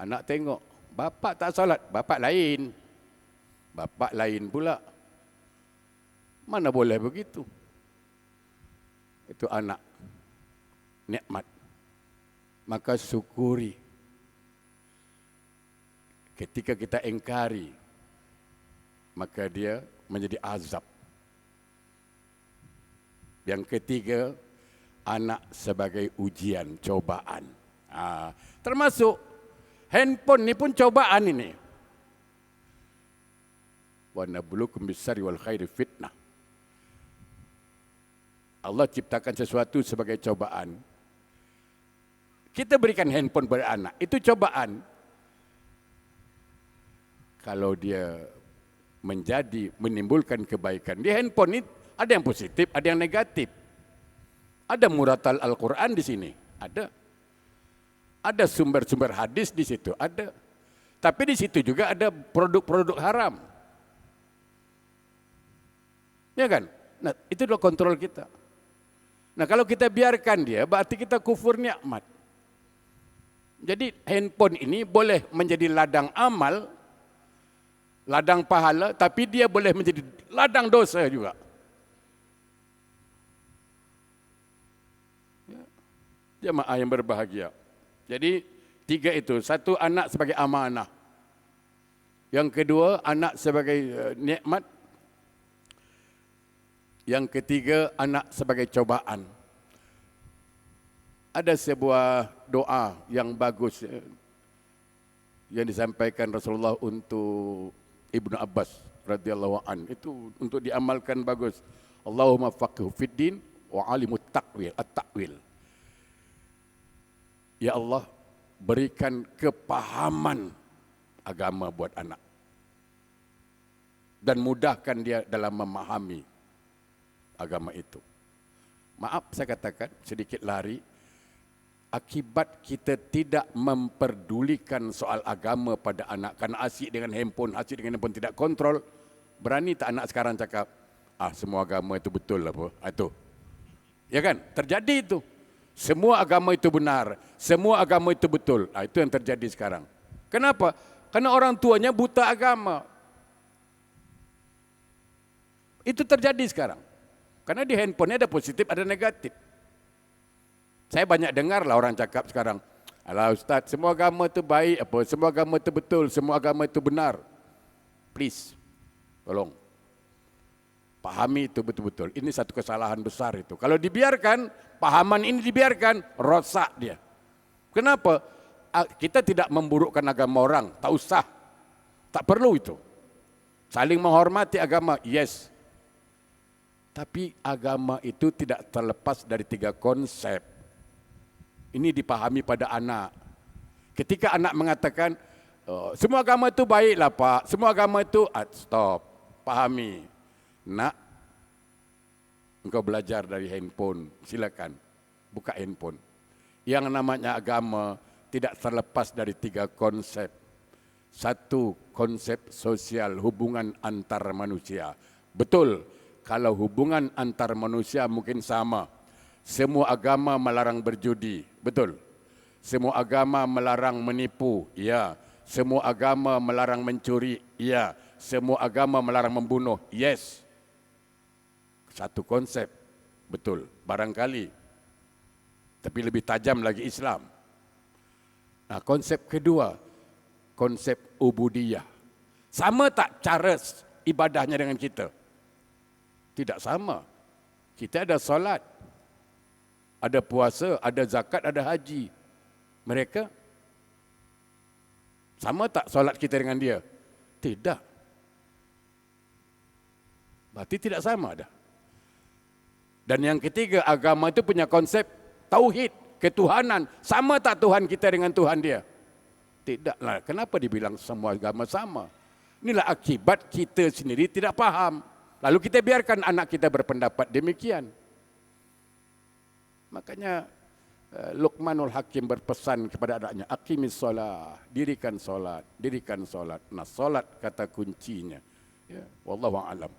C: Anak tengok. Bapak tak solat. Bapak lain. Bapak lain pula. Mana boleh begitu? Itu anak nikmat, maka syukuri. Ketika kita engkari, maka dia menjadi azab. Yang ketiga, anak sebagai ujian, cobaan. Termasuk handphone ini pun cobaan ini. Wa nabluukum bis-syarri wal khairi fitnah. Allah ciptakan sesuatu sebagai cobaan. Kita berikan handphone pada anak, itu cobaan. Kalau dia menimbulkan kebaikan. Di handphone ini ada yang positif, ada yang negatif. Ada muratal Al-Quran di sini, ada. Ada sumber-sumber hadis di situ, ada. Tapi di situ juga ada produk-produk haram. Ya kan? Nah, itu adalah kontrol kita. Nah, kalau kita biarkan dia, berarti kita kufur nikmat. Jadi handphone ini boleh menjadi ladang amal, ladang pahala, tapi dia boleh menjadi ladang dosa juga. Ya. Jemaah yang berbahagia. Jadi 3 itu. 1, anak sebagai amanah. Yang kedua, anak sebagai nikmat. Yang ketiga, anak sebagai cobaan. Ada sebuah doa yang bagus yang disampaikan Rasulullah untuk Ibnu Abbas radhiyallahu an. Itu untuk diamalkan bagus. Allahumma faqihhu fid din wa alimut ta'wil, at-ta'wil. Ya Allah, berikan kepahaman agama buat anak. Dan mudahkan dia dalam memahami agama itu. Maaf saya katakan sedikit lari. Akibat kita tidak memperdulikan soal agama pada anak, karena asyik dengan handphone tidak kontrol. Berani tak anak sekarang cakap, semua agama itu betul apa? Itu. Ya kan? Terjadi itu. Semua agama itu benar, semua agama itu betul. Itu yang terjadi sekarang. Kenapa? Karena orang tuanya buta agama. Itu terjadi sekarang. Karena di handphonenya ada positif, ada negatif. Saya banyak dengar lah orang cakap sekarang, alah Ustaz, semua agama itu baik, semua agama itu betul, semua agama itu benar. Please, tolong. Pahami itu betul-betul. Ini satu kesalahan besar itu. Kalau dibiarkan, pahaman ini dibiarkan, rosak dia. Kenapa? Kita tidak memburukkan agama orang, tak usah. Tak perlu itu. Saling menghormati agama, yes. Tapi agama itu tidak terlepas dari 3 konsep. Ini dipahami pada anak. Ketika anak mengatakan, semua agama itu baiklah Pak, semua agama itu, stop, pahami. Nak, engkau belajar dari handphone, silakan, buka handphone. Yang namanya agama tidak terlepas dari 3 konsep. 1, konsep sosial, hubungan antar manusia. Betul. Kalau hubungan antar manusia mungkin sama. Semua agama melarang berjudi, betul. Semua agama melarang menipu, ya. Semua agama melarang mencuri, ya. Semua agama melarang membunuh, yes. Satu konsep, betul. Barangkali, tapi lebih tajam lagi Islam. Nah, konsep kedua, konsep ubudiyah. Sama tak cara ibadahnya dengan kita? Tidak sama. Kita ada solat, ada puasa, ada zakat, ada haji. Mereka sama tak solat kita dengan dia? Tidak. Berarti tidak sama dah. Dan yang ketiga, agama itu punya konsep tauhid, ketuhanan. Sama tak Tuhan kita dengan Tuhan dia? Tidaklah. Kenapa dibilang semua agama sama? Inilah akibat kita sendiri tidak paham. Lalu kita biarkan anak kita berpendapat demikian. Makanya Luqmanul Hakim berpesan kepada anaknya, aqimis solat, dirikan solat, dirikan solat. Nah, solat kata kuncinya. Ya, wallahu a'lam.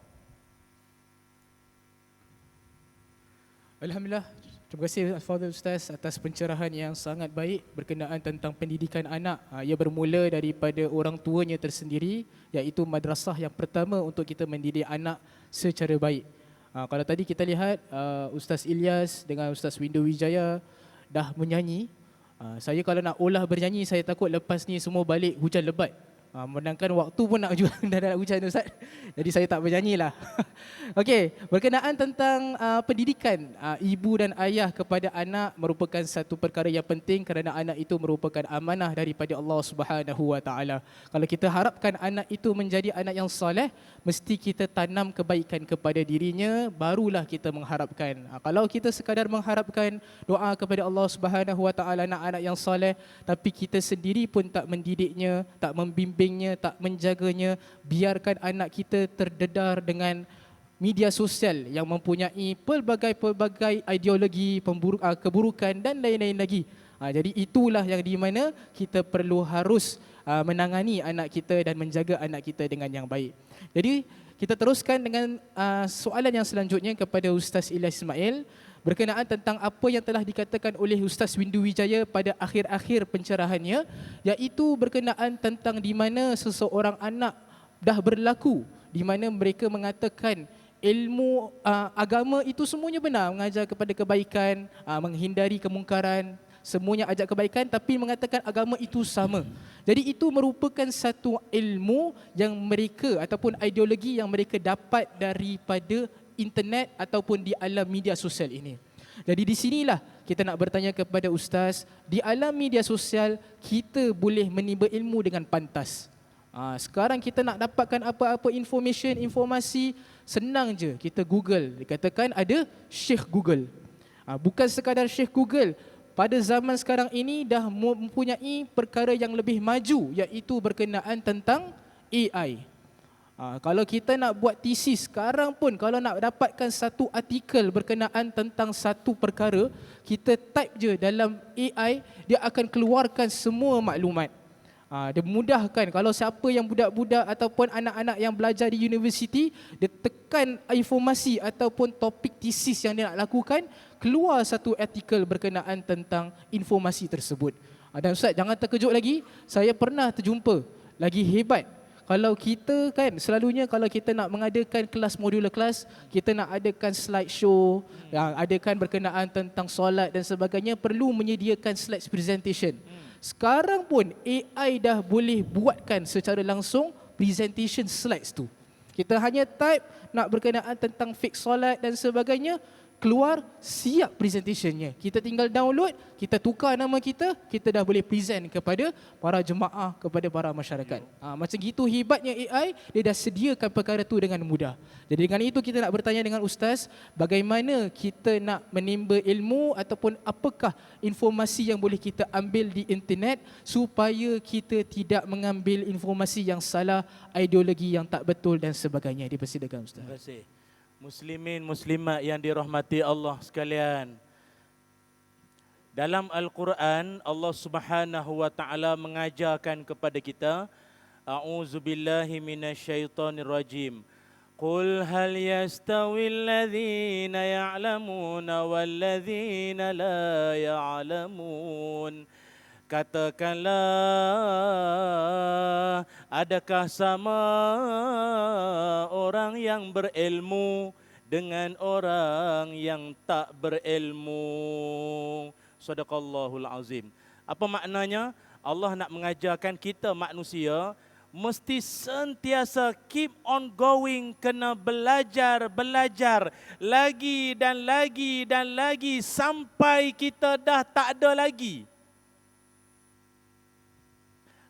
A: Alhamdulillah. Terima kasih Fadil Ustaz atas pencerahan yang sangat baik berkenaan tentang pendidikan anak. Ia bermula daripada orang tuanya tersendiri, iaitu madrasah yang pertama untuk kita mendidik anak secara baik. Kalau tadi kita lihat Ustaz Ilyas dengan Ustaz Windu Wijaya dah menyanyi. Saya kalau nak olah bernyanyi, saya takut lepas ni semua balik hujan lebat. Menangkan waktu pun nak dah nak hujan Ustaz. Jadi saya tak bernyanyi lah. Okey, berkenaan tentang pendidikan ibu dan ayah kepada anak merupakan satu perkara yang penting kerana anak itu merupakan amanah daripada Allah Subhanahu Wa Taala. Kalau kita harapkan anak itu menjadi anak yang soleh, mesti kita tanam kebaikan kepada dirinya, barulah kita mengharapkan. Kalau kita sekadar mengharapkan doa kepada Allah Subhanahu Wa Taala anak-anak yang soleh, tapi kita sendiri pun tak mendidiknya, tak membimbing, tak menjaganya, biarkan anak kita terdedah dengan media sosial yang mempunyai pelbagai ideologi, keburukan dan lain-lain lagi. Jadi itulah yang di mana kita perlu harus menangani anak kita dan menjaga anak kita dengan yang baik. Jadi kita teruskan dengan soalan yang selanjutnya kepada Ustaz Ilyas Ismail berkenaan tentang apa yang telah dikatakan oleh Ustaz Windu Wijaya pada akhir-akhir pencerahannya, iaitu berkenaan tentang di mana seseorang anak dah berlaku, di mana mereka mengatakan ilmu agama itu semuanya benar, mengajar kepada kebaikan, menghindari kemungkaran, semuanya ajak kebaikan, tapi mengatakan agama itu sama. Jadi itu merupakan satu ilmu yang mereka ataupun ideologi yang mereka dapat daripada internet ataupun di alam media sosial ini. Jadi di sinilah kita nak bertanya kepada Ustaz, di alam media sosial kita boleh menimba ilmu dengan pantas. Sekarang kita nak dapatkan apa-apa informasi, senang je, kita Google. Dikatakan ada Syekh Google. Bukan sekadar Syekh Google, pada zaman sekarang ini dah mempunyai perkara yang lebih maju, iaitu berkenaan tentang AI. Kalau kita nak buat tesis sekarang pun, kalau nak dapatkan satu artikel berkenaan tentang satu perkara, kita type je dalam AI, dia akan keluarkan semua maklumat. Dia mudahkan. Kalau siapa yang budak-budak ataupun anak-anak yang belajar di universiti, dia tekan informasi ataupun topik tesis yang dia nak lakukan, keluar satu artikel berkenaan tentang informasi tersebut. Dan Ustaz, jangan terkejut lagi, saya pernah terjumpa, lagi hebat. Kalau kita kan selalunya kalau kita nak mengadakan kelas modular kelas, kita nak adakan slide show, adakan berkenaan tentang solat dan sebagainya, perlu menyediakan slides presentation. Sekarang pun AI dah boleh buatkan secara langsung presentation slides tu. Kita hanya type nak berkenaan tentang fix solat dan sebagainya, keluar siap presentationnya. Kita tinggal download, kita tukar nama kita dah boleh present kepada para jemaah, kepada para masyarakat. Macam gitu hebatnya AI, dia dah sediakan perkara tu dengan mudah. Jadi dengan itu kita nak bertanya dengan Ustaz, bagaimana kita nak menimba ilmu ataupun apakah informasi yang boleh kita ambil di internet supaya kita tidak mengambil informasi yang salah, ideologi yang tak betul dan sebagainya. Dipersilakan Ustaz.
B: Terima kasih. Muslimin muslimat yang dirahmati Allah sekalian. Dalam Al-Quran, Allah Subhanahu wa taala mengajarkan kepada kita, a'udzubillahi minasyaitonirrajim. Qul hal yastawil ladzina ya'lamuna wal ladzina la ya'lamun. Katakanlah, adakah sama orang yang berilmu dengan orang yang tak berilmu? Sadaqallahul azim. Apa maknanya? Allah nak mengajarkan kita manusia mesti sentiasa keep on going, kena belajar lagi dan lagi sampai kita dah tak ada lagi.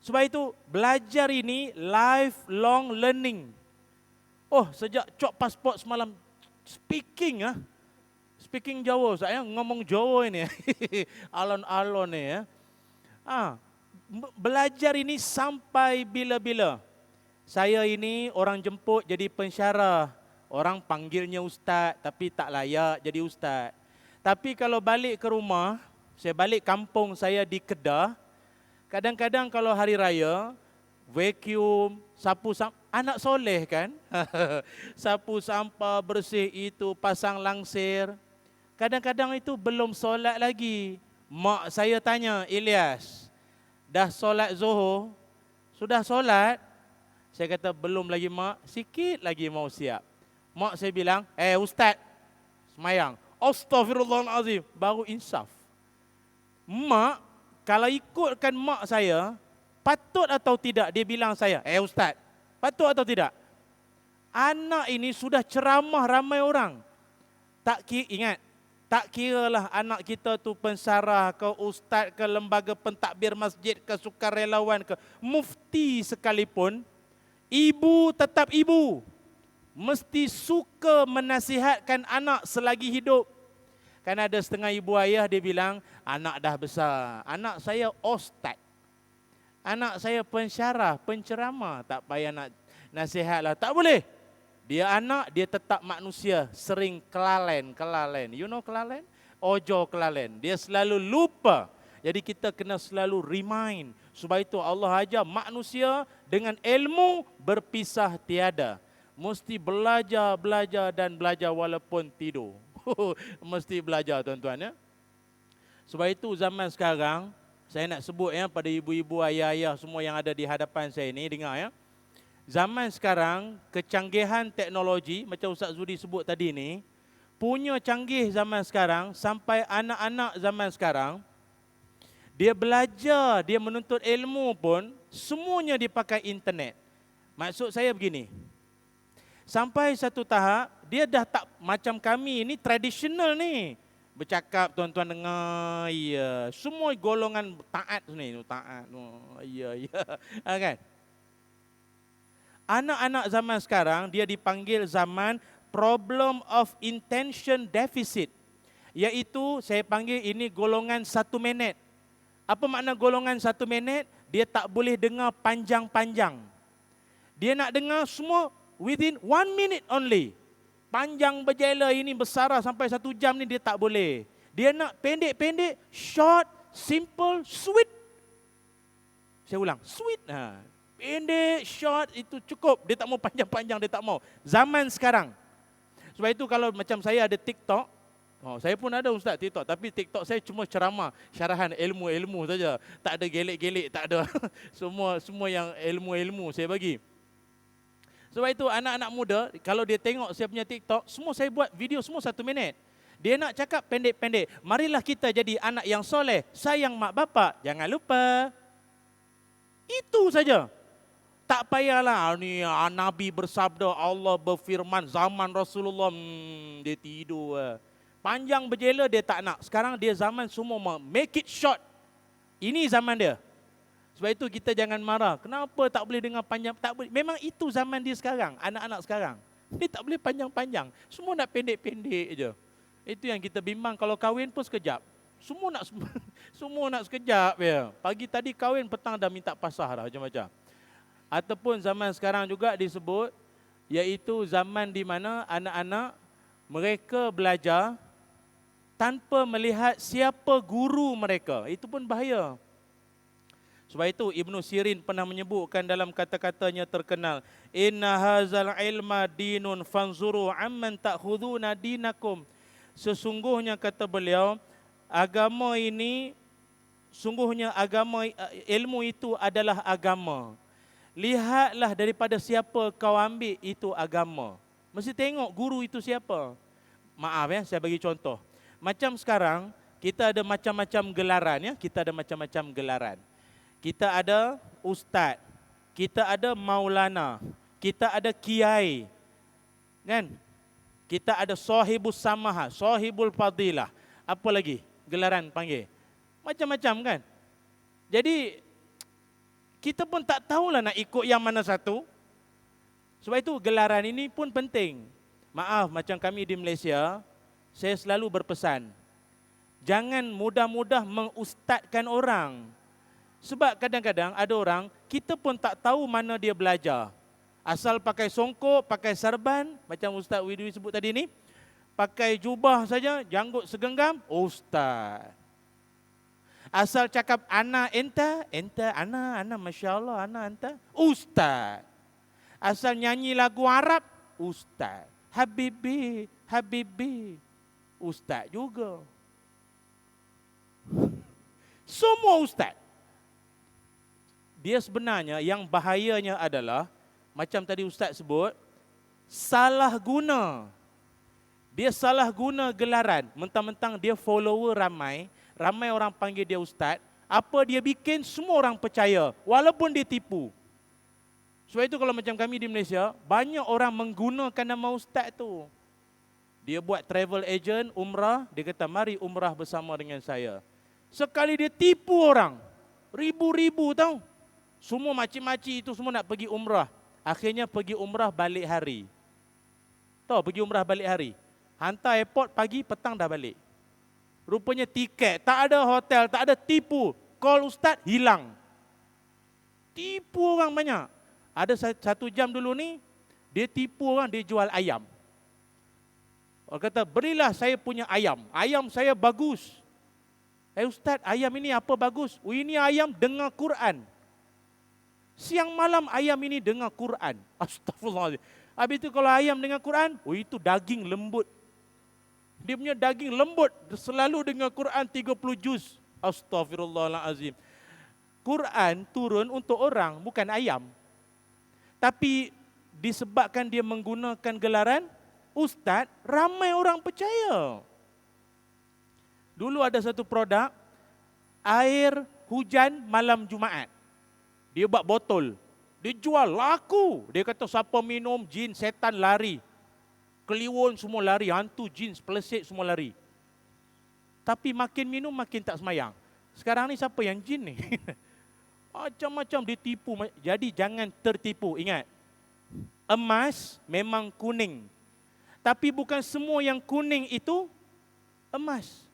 B: Sebab itu belajar ini lifelong learning. Oh, sejak cop pasport semalam speaking Jawa, saya ngomong Jawa ini. Alon-alon ni ya. Belajar ini sampai bila-bila. Saya ini orang jemput jadi pensyarah. Orang panggilnya ustaz tapi tak layak jadi ustaz. Tapi kalau balik ke rumah, saya balik kampung saya di Kedah, kadang-kadang kalau hari raya, vacuum, sapu sampah, anak soleh kan? Sapu sampah, bersih itu, pasang langsir. Kadang-kadang itu belum solat lagi. Mak saya tanya, Ilyas, dah solat Zuhur? Sudah solat? Saya kata, belum lagi mak, sikit lagi mau siap. Mak saya bilang, ustaz, semayang. Astaghfirullahalazim, baru insaf. Mak, kalau ikutkan mak saya, patut atau tidak dia bilang saya, ustaz, patut atau tidak? Anak ini sudah ceramah ramai orang. Ingat, tak kiralah anak kita tu pensarah ke ustaz ke lembaga pentadbir masjid ke sukarelawan ke mufti sekalipun, ibu tetap ibu. Mesti suka menasihatkan anak selagi hidup. Kan ada setengah ibu ayah dia bilang, anak dah besar, anak saya ustaz, anak saya pensyarah, penceramah, tak payah nak nasihatlah. Tak boleh. Dia anak, dia tetap manusia, sering kelalen. You know kelalen? Ojo kelalen. Dia selalu lupa. Jadi kita kena selalu remind. Sebab itu Allah ajar manusia dengan ilmu berpisah tiada. Mesti belajar walaupun tidur. Mesti belajar tuan-tuan ya. Sebab itu zaman sekarang, saya nak sebut ya pada ibu-ibu, ayah-ayah semua yang ada di hadapan saya ini, dengar ya. Zaman sekarang, kecanggihan teknologi, macam Ustaz Zudi sebut tadi ni, punya canggih zaman sekarang, sampai anak-anak zaman sekarang, dia belajar, dia menuntut ilmu pun, semuanya dipakai internet. Maksud saya begini, sampai satu tahap, dia dah tak macam kami, ini tradisional ni. Bercakap, tuan-tuan dengar, ya. Semua golongan taat ni, taat. Ya. Kan? Anak-anak zaman sekarang, dia dipanggil zaman problem of intention deficit. Iaitu, saya panggil ini golongan 1 minit. Apa makna golongan 1 minit? Dia tak boleh dengar panjang-panjang. Dia nak dengar semua within 1 minute only. Panjang berjela ini besar sampai 1 jam ni dia tak boleh. Dia nak pendek-pendek, short, simple, sweet. Saya ulang, sweet. Pendek, short itu cukup. Dia tak mau panjang-panjang, dia tak mau. Zaman sekarang. Sebab itu kalau macam saya ada TikTok, saya pun ada ustaz TikTok, tapi TikTok saya cuma ceramah, syarahan ilmu-ilmu saja. Tak ada gelik-gelik, tak ada. semua yang ilmu-ilmu saya bagi. Sebab itu anak-anak muda, kalau dia tengok saya punya TikTok, semua saya buat video semua 1 minit. Dia nak cakap pendek-pendek. Marilah kita jadi anak yang soleh, sayang mak bapak, jangan lupa. Itu saja. Tak payahlah ni Nabi bersabda, Allah berfirman, zaman Rasulullah, dia tidur. Panjang berjela dia tak nak. Sekarang dia zaman semua make it short. Ini zaman dia. Sebab itu kita jangan marah. Kenapa tak boleh dengar panjang? Tak boleh. Memang itu zaman dia sekarang, anak-anak sekarang. Dia tak boleh panjang-panjang. Semua nak pendek-pendek je. Itu yang kita bimbang. Kalau kahwin pun sekejap. Semua nak sekejap ya. Pagi tadi kahwin, petang dah minta pasah dah macam-macam. Ataupun zaman sekarang juga disebut, iaitu zaman di mana anak-anak mereka belajar tanpa melihat siapa guru mereka. Itu pun bahaya. Sebab itu Ibnu Sirin pernah menyebutkan dalam kata-katanya terkenal, inna hazal ilma dinun fanzuru amman ta'khuduna dinakum. Sesungguhnya kata beliau, agama ini, sungguhnya agama, ilmu itu adalah agama. Lihatlah daripada siapa kau ambil itu agama. Mesti tengok guru itu siapa. Maaf ya, saya bagi contoh. Macam sekarang, kita ada macam-macam gelaran ya, kita ada macam-macam gelaran. Kita ada ustaz, kita ada maulana, kita ada kiai, kan? Kita ada sahibus samaha, sahibul fadilah. Apa lagi gelaran panggil? Macam-macam kan? Jadi, kita pun tak tahulah nak ikut yang mana satu. Sebab itu gelaran ini pun penting. Maaf, macam kami di Malaysia, saya selalu berpesan, jangan mudah-mudah mengustadkan orang. Sebab kadang-kadang ada orang, kita pun tak tahu mana dia belajar. Asal pakai songkok, pakai sarban, macam Ustaz Widwi sebut tadi ni, Pakai jubah saja, janggut segenggam, ustaz. Asal cakap ana enta, ana Masya Allah, ana enta, ustaz. Asal nyanyi lagu Arab, ustaz. Habibi, Habibi, ustaz juga. Semua ustaz. Dia sebenarnya yang bahayanya adalah, macam tadi ustaz sebut, salah guna. Dia salah guna gelaran. Mentang-mentang dia follower ramai orang panggil dia ustaz. Apa dia bikin, semua orang percaya. Walaupun dia tipu. Sebab itu kalau macam kami di Malaysia, banyak orang menggunakan nama ustaz tu. Dia buat travel agent, umrah. Dia kata, mari umrah bersama dengan saya. Sekali dia tipu orang. Ribu-ribu tau. Semua makcik-makcik itu semua nak pergi umrah. Akhirnya pergi umrah balik hari. Tahu pergi umrah balik hari? Hantar airport pagi, petang dah balik. Rupanya tiket, tak ada hotel, tak ada, tipu. Call ustaz, hilang. Tipu orang banyak. Ada 1 jam dulu ni, dia tipu orang, dia jual ayam. Orang kata, berilah saya punya ayam. Ayam saya bagus. Ustaz, ayam ini apa bagus? Oh, ini ayam dengar Quran. Siang malam ayam ini dengar Quran. Astagfirullahaladzim. Habis itu kalau ayam dengar Quran, oh itu daging lembut. Dia punya daging lembut, selalu dengar Quran 30 juz. Astagfirullahaladzim. Quran turun untuk orang, bukan ayam. Tapi disebabkan dia menggunakan gelaran ustaz, ramai orang percaya. Dulu ada satu produk, air hujan malam Jumaat. Dia buat botol. Dia jual, laku. Dia kata siapa minum, jin, setan lari. Kliwon semua lari, hantu, jin, pelesit semua lari. Tapi makin minum, makin tak semayang. Sekarang ni siapa yang jin ni? Macam-macam ditipu. Jadi jangan tertipu. Ingat, emas memang kuning. Tapi bukan semua yang kuning itu emas.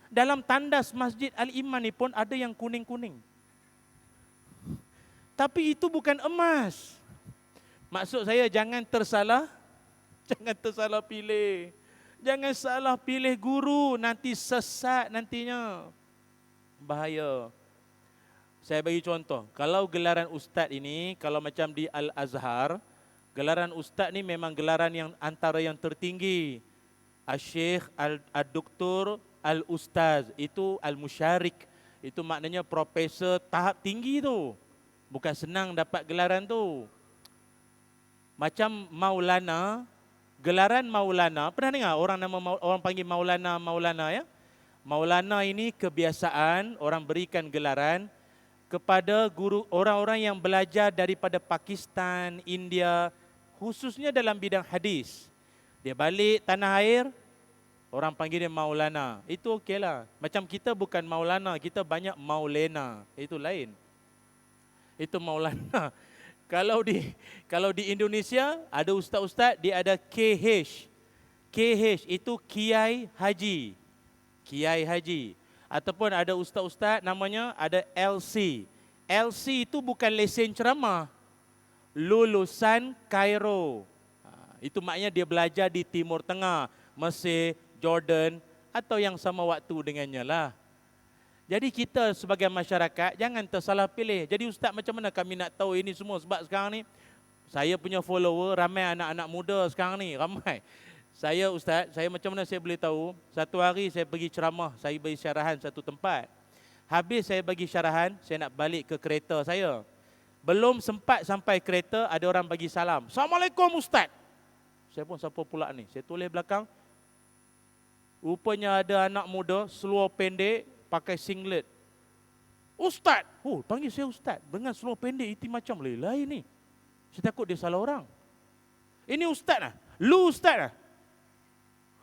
B: Dalam tandas Masjid Al-Iman ni pun ada yang kuning-kuning. Tapi itu bukan emas. Maksud saya jangan tersalah pilih. Jangan salah pilih guru, nanti sesat nantinya. Bahaya. Saya bagi contoh, kalau gelaran ustaz ini, kalau macam di Al-Azhar, gelaran ustaz ni memang gelaran yang antara yang tertinggi. Al-Syekh, Al-Doktor, Al-Ustaz, itu Al-Musyarik. Itu maknanya profesor tahap tinggi tu. Bukan senang dapat gelaran tu. Macam Maulana, gelaran Maulana, pernah dengar orang panggil Maulana ya? Maulana ini kebiasaan orang berikan gelaran kepada guru orang-orang yang belajar daripada Pakistan, India, khususnya dalam bidang hadis. Dia balik tanah air, orang panggil dia Maulana. Itu okeylah. Macam kita bukan Maulana, kita banyak Maulena. Itu lain. Itu Maulana. Kalau di Indonesia ada ustaz-ustaz, dia ada KH. KH itu Kiai Haji. Kiai Haji. Ataupun ada ustaz-ustaz namanya ada LC. LC itu bukan lesen ceramah. Lulusan Kairo. Itu maknanya dia belajar di Timur Tengah, Mesir, Jordan atau yang sama waktu dengannya lah. Jadi kita sebagai masyarakat jangan tersalah pilih. Jadi ustaz, macam mana kami nak tahu ini semua? Sebab sekarang ni saya punya follower ramai anak-anak muda sekarang ni, ramai. Saya ustaz, saya macam mana saya boleh tahu? Satu hari saya pergi ceramah, saya bagi syarahan satu tempat. Habis saya bagi syarahan, saya nak balik ke kereta saya. Belum sempat sampai kereta, ada orang bagi salam. Assalamualaikum ustaz. Saya pun siapa pula ni? Saya tulis belakang. Rupanya ada anak muda, seluar pendek, pakai singlet. Ustaz! Oh, panggil saya ustaz. Dengan seluar pendek, itu macam lain ni. Saya takut dia salah orang. Ini ustaz lah. Lu ustaz lah.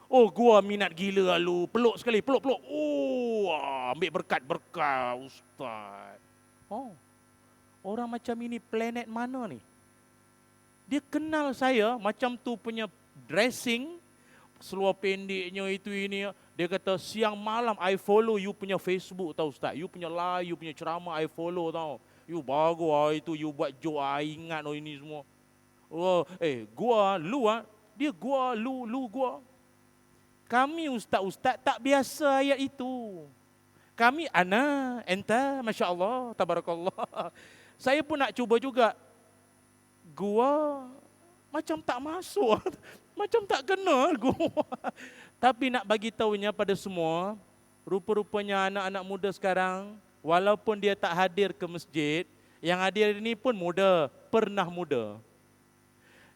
B: Oh, gua minat gila lah lu. Peluk sekali, peluk. Oh, ambil berkat-berkat ustaz. Oh, orang macam ini planet mana ni? Dia kenal saya macam tu punya dressing, seluar pendeknya itu ini. Dia kata siang malam I follow you punya Facebook tau ustaz. You punya live, you punya ceramah I follow tau. You bagus itu, you buat joke I ingat ini semua. Oh, gua, lu dia gua, lu gua. Kami ustaz-ustaz tak biasa ayat itu. Kami ana, enta, Masya Allah, tabarakallah. Saya pun nak cuba juga. Gua macam tak masuk. Macam tak kenal gua. Tapi nak bagi tahunya pada semua, rupa-rupanya anak-anak muda sekarang, walaupun dia tak hadir ke masjid, yang hadir ini pun muda, pernah muda.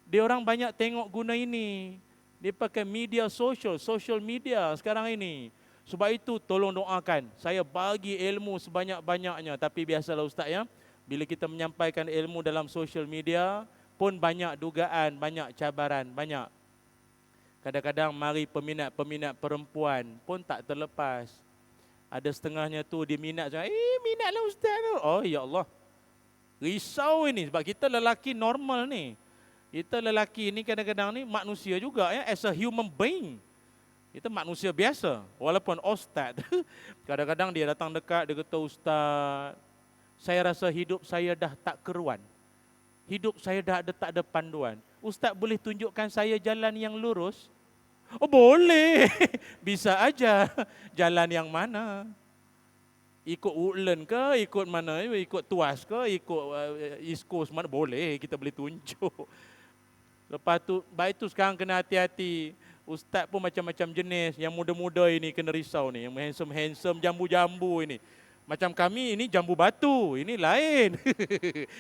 B: Dia orang banyak tengok guna ini. Dia pakai media social media sekarang ini. Sebab itu tolong doakan. Saya bagi ilmu sebanyak-banyaknya. Tapi biasalah Ustaz ya, bila kita menyampaikan ilmu dalam social media, pun banyak dugaan, banyak cabaran, banyak. Kadang-kadang mari peminat-peminat perempuan pun tak terlepas. Ada setengahnya tu dia minat, minatlah Ustaz tu. Oh ya Allah. Risau ini sebab kita lelaki normal ni. Kita lelaki ni kadang-kadang ni manusia juga ya, as a human being. Kita manusia biasa, walaupun ustaz. Kadang-kadang dia datang dekat, dia kata, Ustaz, saya rasa hidup saya dah tak keruan. Hidup saya dah tak ada panduan. Ustaz boleh tunjukkan saya jalan yang lurus? Oh boleh, bisa aja. Jalan yang mana? Ikut Woodland ke, ikut mana, ikut Tuas ke, ikut East Coast mana, boleh, kita boleh tunjuk. Lepas tu, baik tu sekarang kena hati-hati. Ustaz pun macam-macam jenis, yang muda-muda ini kena risau ni, yang handsome-handsome, jambu-jambu ini. Macam kami ini jambu batu, ini lain.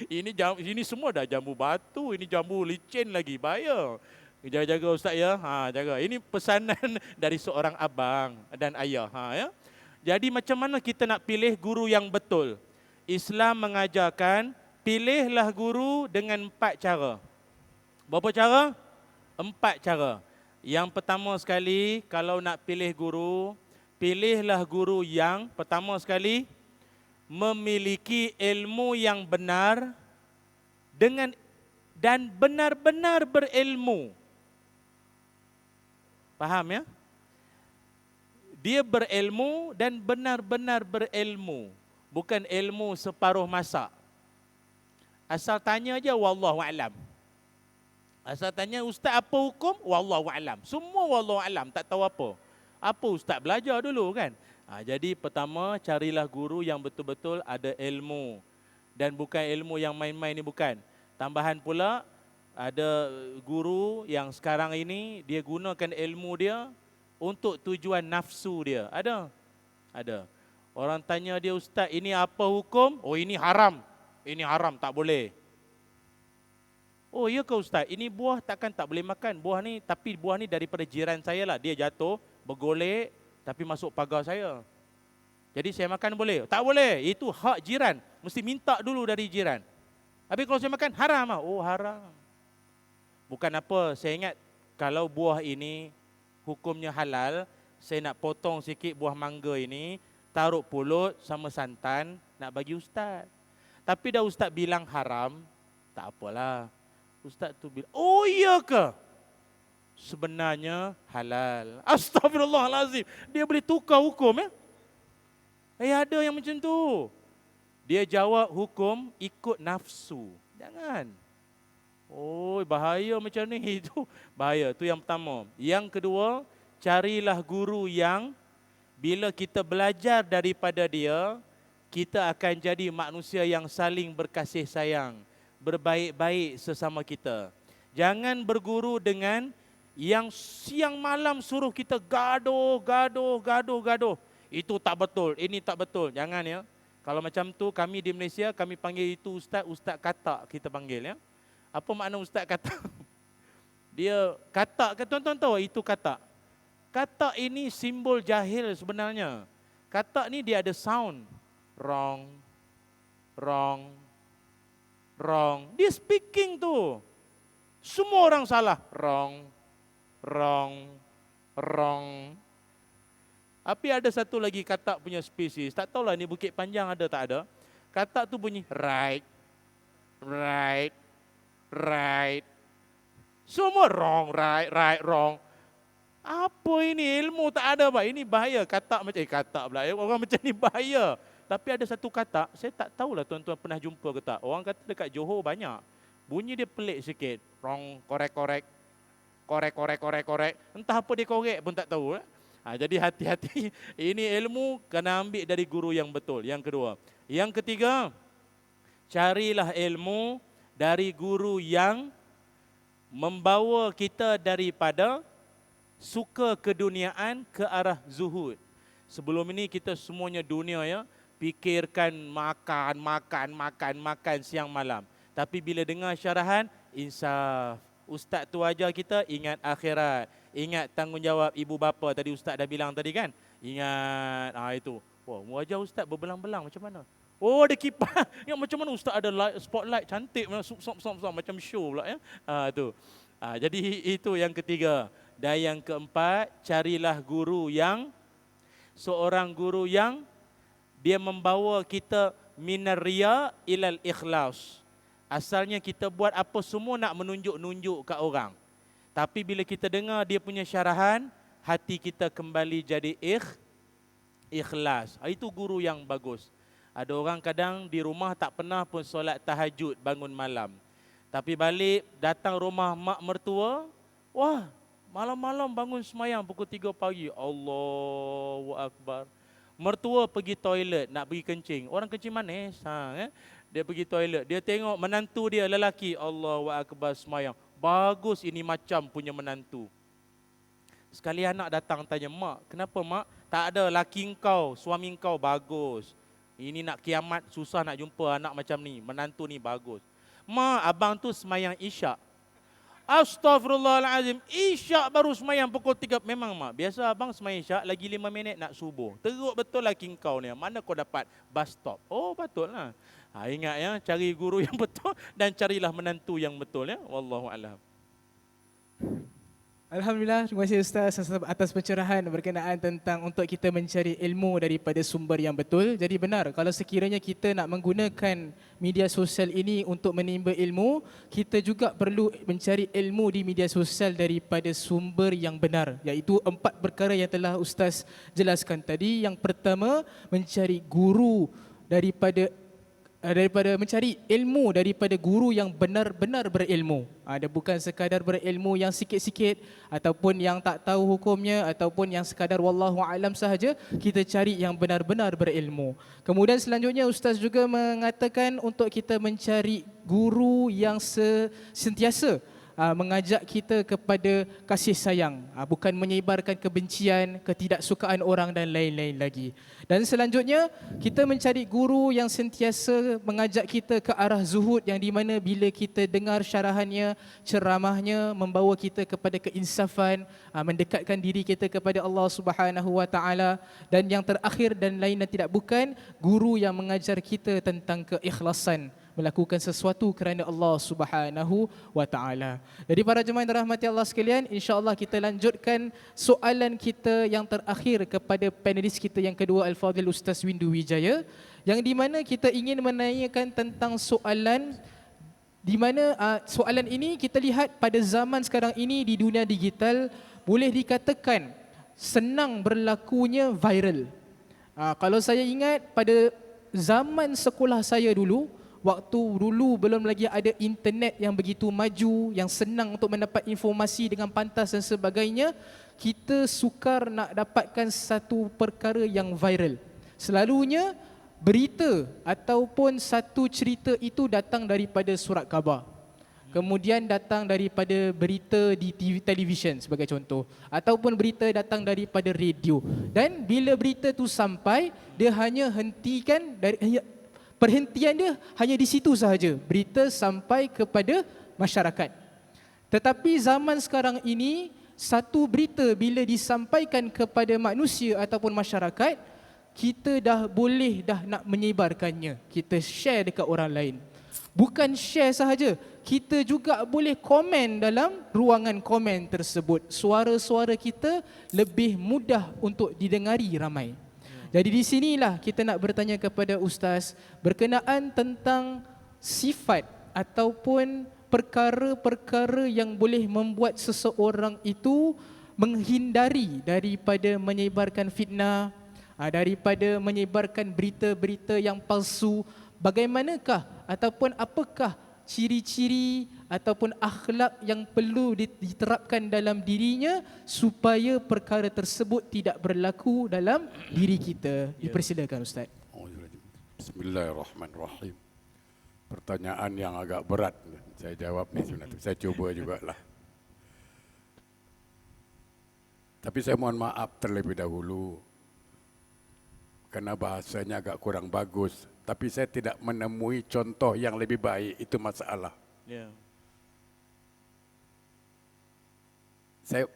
B: Ini semua dah jambu batu, ini jambu licin lagi, bahaya. Jaga-jaga Ustaz ya, jaga. Ini pesanan dari seorang abang dan ayah. Ya. Jadi macam mana kita nak pilih guru yang betul? Islam mengajarkan, pilihlah guru dengan 4 cara. Berapa cara? 4 cara. Yang pertama sekali, kalau nak pilih guru, pilihlah guru yang pertama sekali memiliki ilmu yang benar dan benar-benar berilmu. Faham ya? Dia berilmu dan benar-benar berilmu. Bukan ilmu separuh masa. Asal tanya aja wallahu a'lam. Asal tanya ustaz apa hukum? Wallahu a'lam. Semua wallahu a'lam, tak tahu apa. Apa ustaz belajar dulu kan? Jadi pertama carilah guru yang betul-betul ada ilmu. Dan bukan ilmu yang main-main ni, bukan. Tambahan pula ada guru yang sekarang ini dia gunakan ilmu dia untuk tujuan nafsu dia. Ada? Ada. Orang tanya dia, ustaz ini apa hukum? Oh ini haram. Ini haram, tak boleh. Oh iya ke ustaz, ini buah takkan tak boleh makan. Buah ni, tapi buah ni daripada jiran saya lah. Dia jatuh, bergolek, tapi masuk pagar saya. Jadi saya makan boleh? Tak boleh, itu hak jiran. Mesti minta dulu dari jiran. Habis kalau saya makan, haram lah. Oh haram. Bukan apa, saya ingat kalau buah ini hukumnya halal, saya nak potong sikit buah mangga ini, taruh pulut sama santan, nak bagi ustaz. Tapi dah ustaz bilang haram, tak apalah. Ustaz tu bilang, oh iya ke? Sebenarnya halal. Astagfirullahalazim. Dia boleh tukar hukum ya? Ada yang macam tu. Dia jawab hukum ikut nafsu. Jangan. Oh bahaya macam ni. Itu bahaya. Itu yang pertama. Yang kedua, carilah guru yang bila kita belajar daripada dia, kita akan jadi manusia yang saling berkasih sayang. Berbaik-baik sesama kita. Jangan berguru dengan yang siang malam suruh kita gaduh. Itu tak betul, ini tak betul. Jangan ya. Kalau macam tu kami di Malaysia, kami panggil itu ustaz katak kita panggil ya. Apa makna ustaz katak? Dia katak, tuan-tuan tahu itu katak. Katak ini simbol jahil sebenarnya. Katak ni dia ada sound. Wrong. Dia speaking tu. Semua orang salah. Wrong. Tapi ada satu lagi katak punya spesies. Tak tahulah ni Bukit Panjang ada tak ada. Katak tu bunyi right. Semua wrong, right, wrong. Apa ini? Ilmu tak ada pak. Ini bahaya. Katak macam katak pula. Orang macam ni bahaya. Tapi ada satu katak, saya tak tahulah tuan-tuan pernah jumpa ke tak. Orang kata dekat Johor banyak. Bunyi dia pelik sikit. Wrong, korek. korek. Entah apa dia korek pun tak tahu. Jadi hati-hati. Ini ilmu kena ambil dari guru yang betul. Yang kedua. Yang ketiga, carilah ilmu dari guru yang membawa kita daripada suka keduniaan ke arah zuhud. Sebelum ini kita semuanya dunia ya, fikirkan makan siang malam. Tapi bila dengar syarahan, insaf. Ustaz tu ajar kita ingat akhirat, ingat tanggungjawab ibu bapa tadi ustaz dah bilang tadi kan. Ingat itu. Wah, mu ajar ustaz berbelang-belang macam mana? Oh, ada kipas. Yang macam mana ustaz ada light, spotlight cantik macam show pula ya. Tu. Jadi itu yang ketiga. Dan yang keempat, carilah guru yang seorang guru yang dia membawa kita minar riya ilal ikhlas. Asalnya kita buat apa semua nak menunjuk-nunjuk kat orang. Tapi bila kita dengar dia punya syarahan, hati kita kembali jadi ikhlas. Itu guru yang bagus. Ada orang kadang di rumah tak pernah pun solat tahajud bangun malam. Tapi balik datang rumah mak mertua, wah, malam-malam bangun semayang pukul 3 pagi. Allahu Akbar. Mertua pergi toilet nak pergi kencing. Orang kencing manis. Dia pergi toilet. Dia tengok menantu dia lelaki. Allahu Akbar semayang. Bagus ini macam punya menantu. Sekali anak datang tanya, mak, kenapa mak? Tak ada, laki engkau, suami engkau bagus. Ini nak kiamat susah nak jumpa anak macam ni. Menantu ni bagus. Mak, abang tu semayang isyak. Astaghfirullahalazim. Isyak baru semayang pukul 3. Memang mak, biasa abang semayang isyak lagi 5 minit nak subuh. Teruk betul laki kau ni. Mana kau dapat bus stop? Oh, patutlah. Ingat ya, cari guru yang betul dan carilah menantu yang betul ya. Wallahu a'lam.
A: Alhamdulillah, terima kasih Ustaz atas pencerahan berkenaan tentang untuk kita mencari ilmu daripada sumber yang betul. Jadi benar, kalau sekiranya kita nak menggunakan media sosial ini untuk menimba ilmu, kita juga perlu mencari ilmu di media sosial daripada sumber yang benar. Iaitu 4 perkara yang telah Ustaz jelaskan tadi. Yang pertama, mencari guru daripada mencari ilmu daripada guru yang benar-benar berilmu. Dia bukan sekadar berilmu yang sikit-sikit ataupun yang tak tahu hukumnya ataupun yang sekadar wallahu alam sahaja. Kita cari yang benar-benar berilmu. Kemudian selanjutnya Ustaz juga mengatakan untuk kita mencari guru yang sentiasa mengajak kita kepada kasih sayang, bukan menyebarkan kebencian, ketidaksukaan orang dan lain-lain lagi. Dan selanjutnya kita mencari guru yang sentiasa mengajak kita ke arah zuhud, yang di mana bila kita dengar syarahannya, ceramahnya membawa kita kepada keinsafan, mendekatkan diri kita kepada Allah Subhanahu wa taala. Dan yang terakhir dan lain dan tidak bukan, guru yang mengajar kita tentang keikhlasan, melakukan sesuatu kerana Allah Subhanahu wa taala. Jadi para jemaah yang dirahmati Allah sekalian, insya-Allah kita lanjutkan soalan kita yang terakhir kepada panelis kita yang kedua, Al-Fadhil Ustaz Windu Wijaya, yang di mana kita ingin menanyakan tentang soalan di mana soalan ini kita lihat pada zaman sekarang ini di dunia digital boleh dikatakan senang berlakunya viral. Kalau saya ingat pada zaman sekolah saya dulu, waktu dulu belum lagi ada internet yang begitu maju, yang senang untuk mendapat informasi dengan pantas dan sebagainya, kita sukar nak dapatkan satu perkara yang viral. Selalunya berita ataupun satu cerita itu datang daripada surat khabar, kemudian datang daripada berita di TV, televisyen sebagai contoh, ataupun berita datang daripada radio. Dan bila berita tu sampai, dia hanya hentikan perhentian dia hanya di situ sahaja, berita sampai kepada masyarakat. Tetapi zaman sekarang ini, satu berita bila disampaikan kepada manusia ataupun masyarakat, kita dah boleh nak menyebarkannya. Kita share dekat orang lain. Bukan share sahaja, kita juga boleh komen dalam ruangan komen tersebut. Suara-suara kita lebih mudah untuk didengari ramai. Jadi di sinilah kita nak bertanya kepada Ustaz berkenaan tentang sifat ataupun perkara-perkara yang boleh membuat seseorang itu menghindari daripada menyebarkan fitnah, daripada menyebarkan berita-berita yang palsu. Bagaimanakah ataupun apakah ciri-ciri ataupun akhlak yang perlu diterapkan dalam dirinya supaya perkara tersebut tidak berlaku dalam diri kita. Dipersilakan Ustaz.
C: Bismillahirrahmanirrahim. Pertanyaan yang agak berat. Saya jawab ni sebenarnya. Saya cuba jugalah. Tapi saya mohon maaf terlebih dahulu kerana bahasanya agak kurang bagus. Tapi saya tidak menemui contoh yang lebih baik, itu masalah.
B: Ya.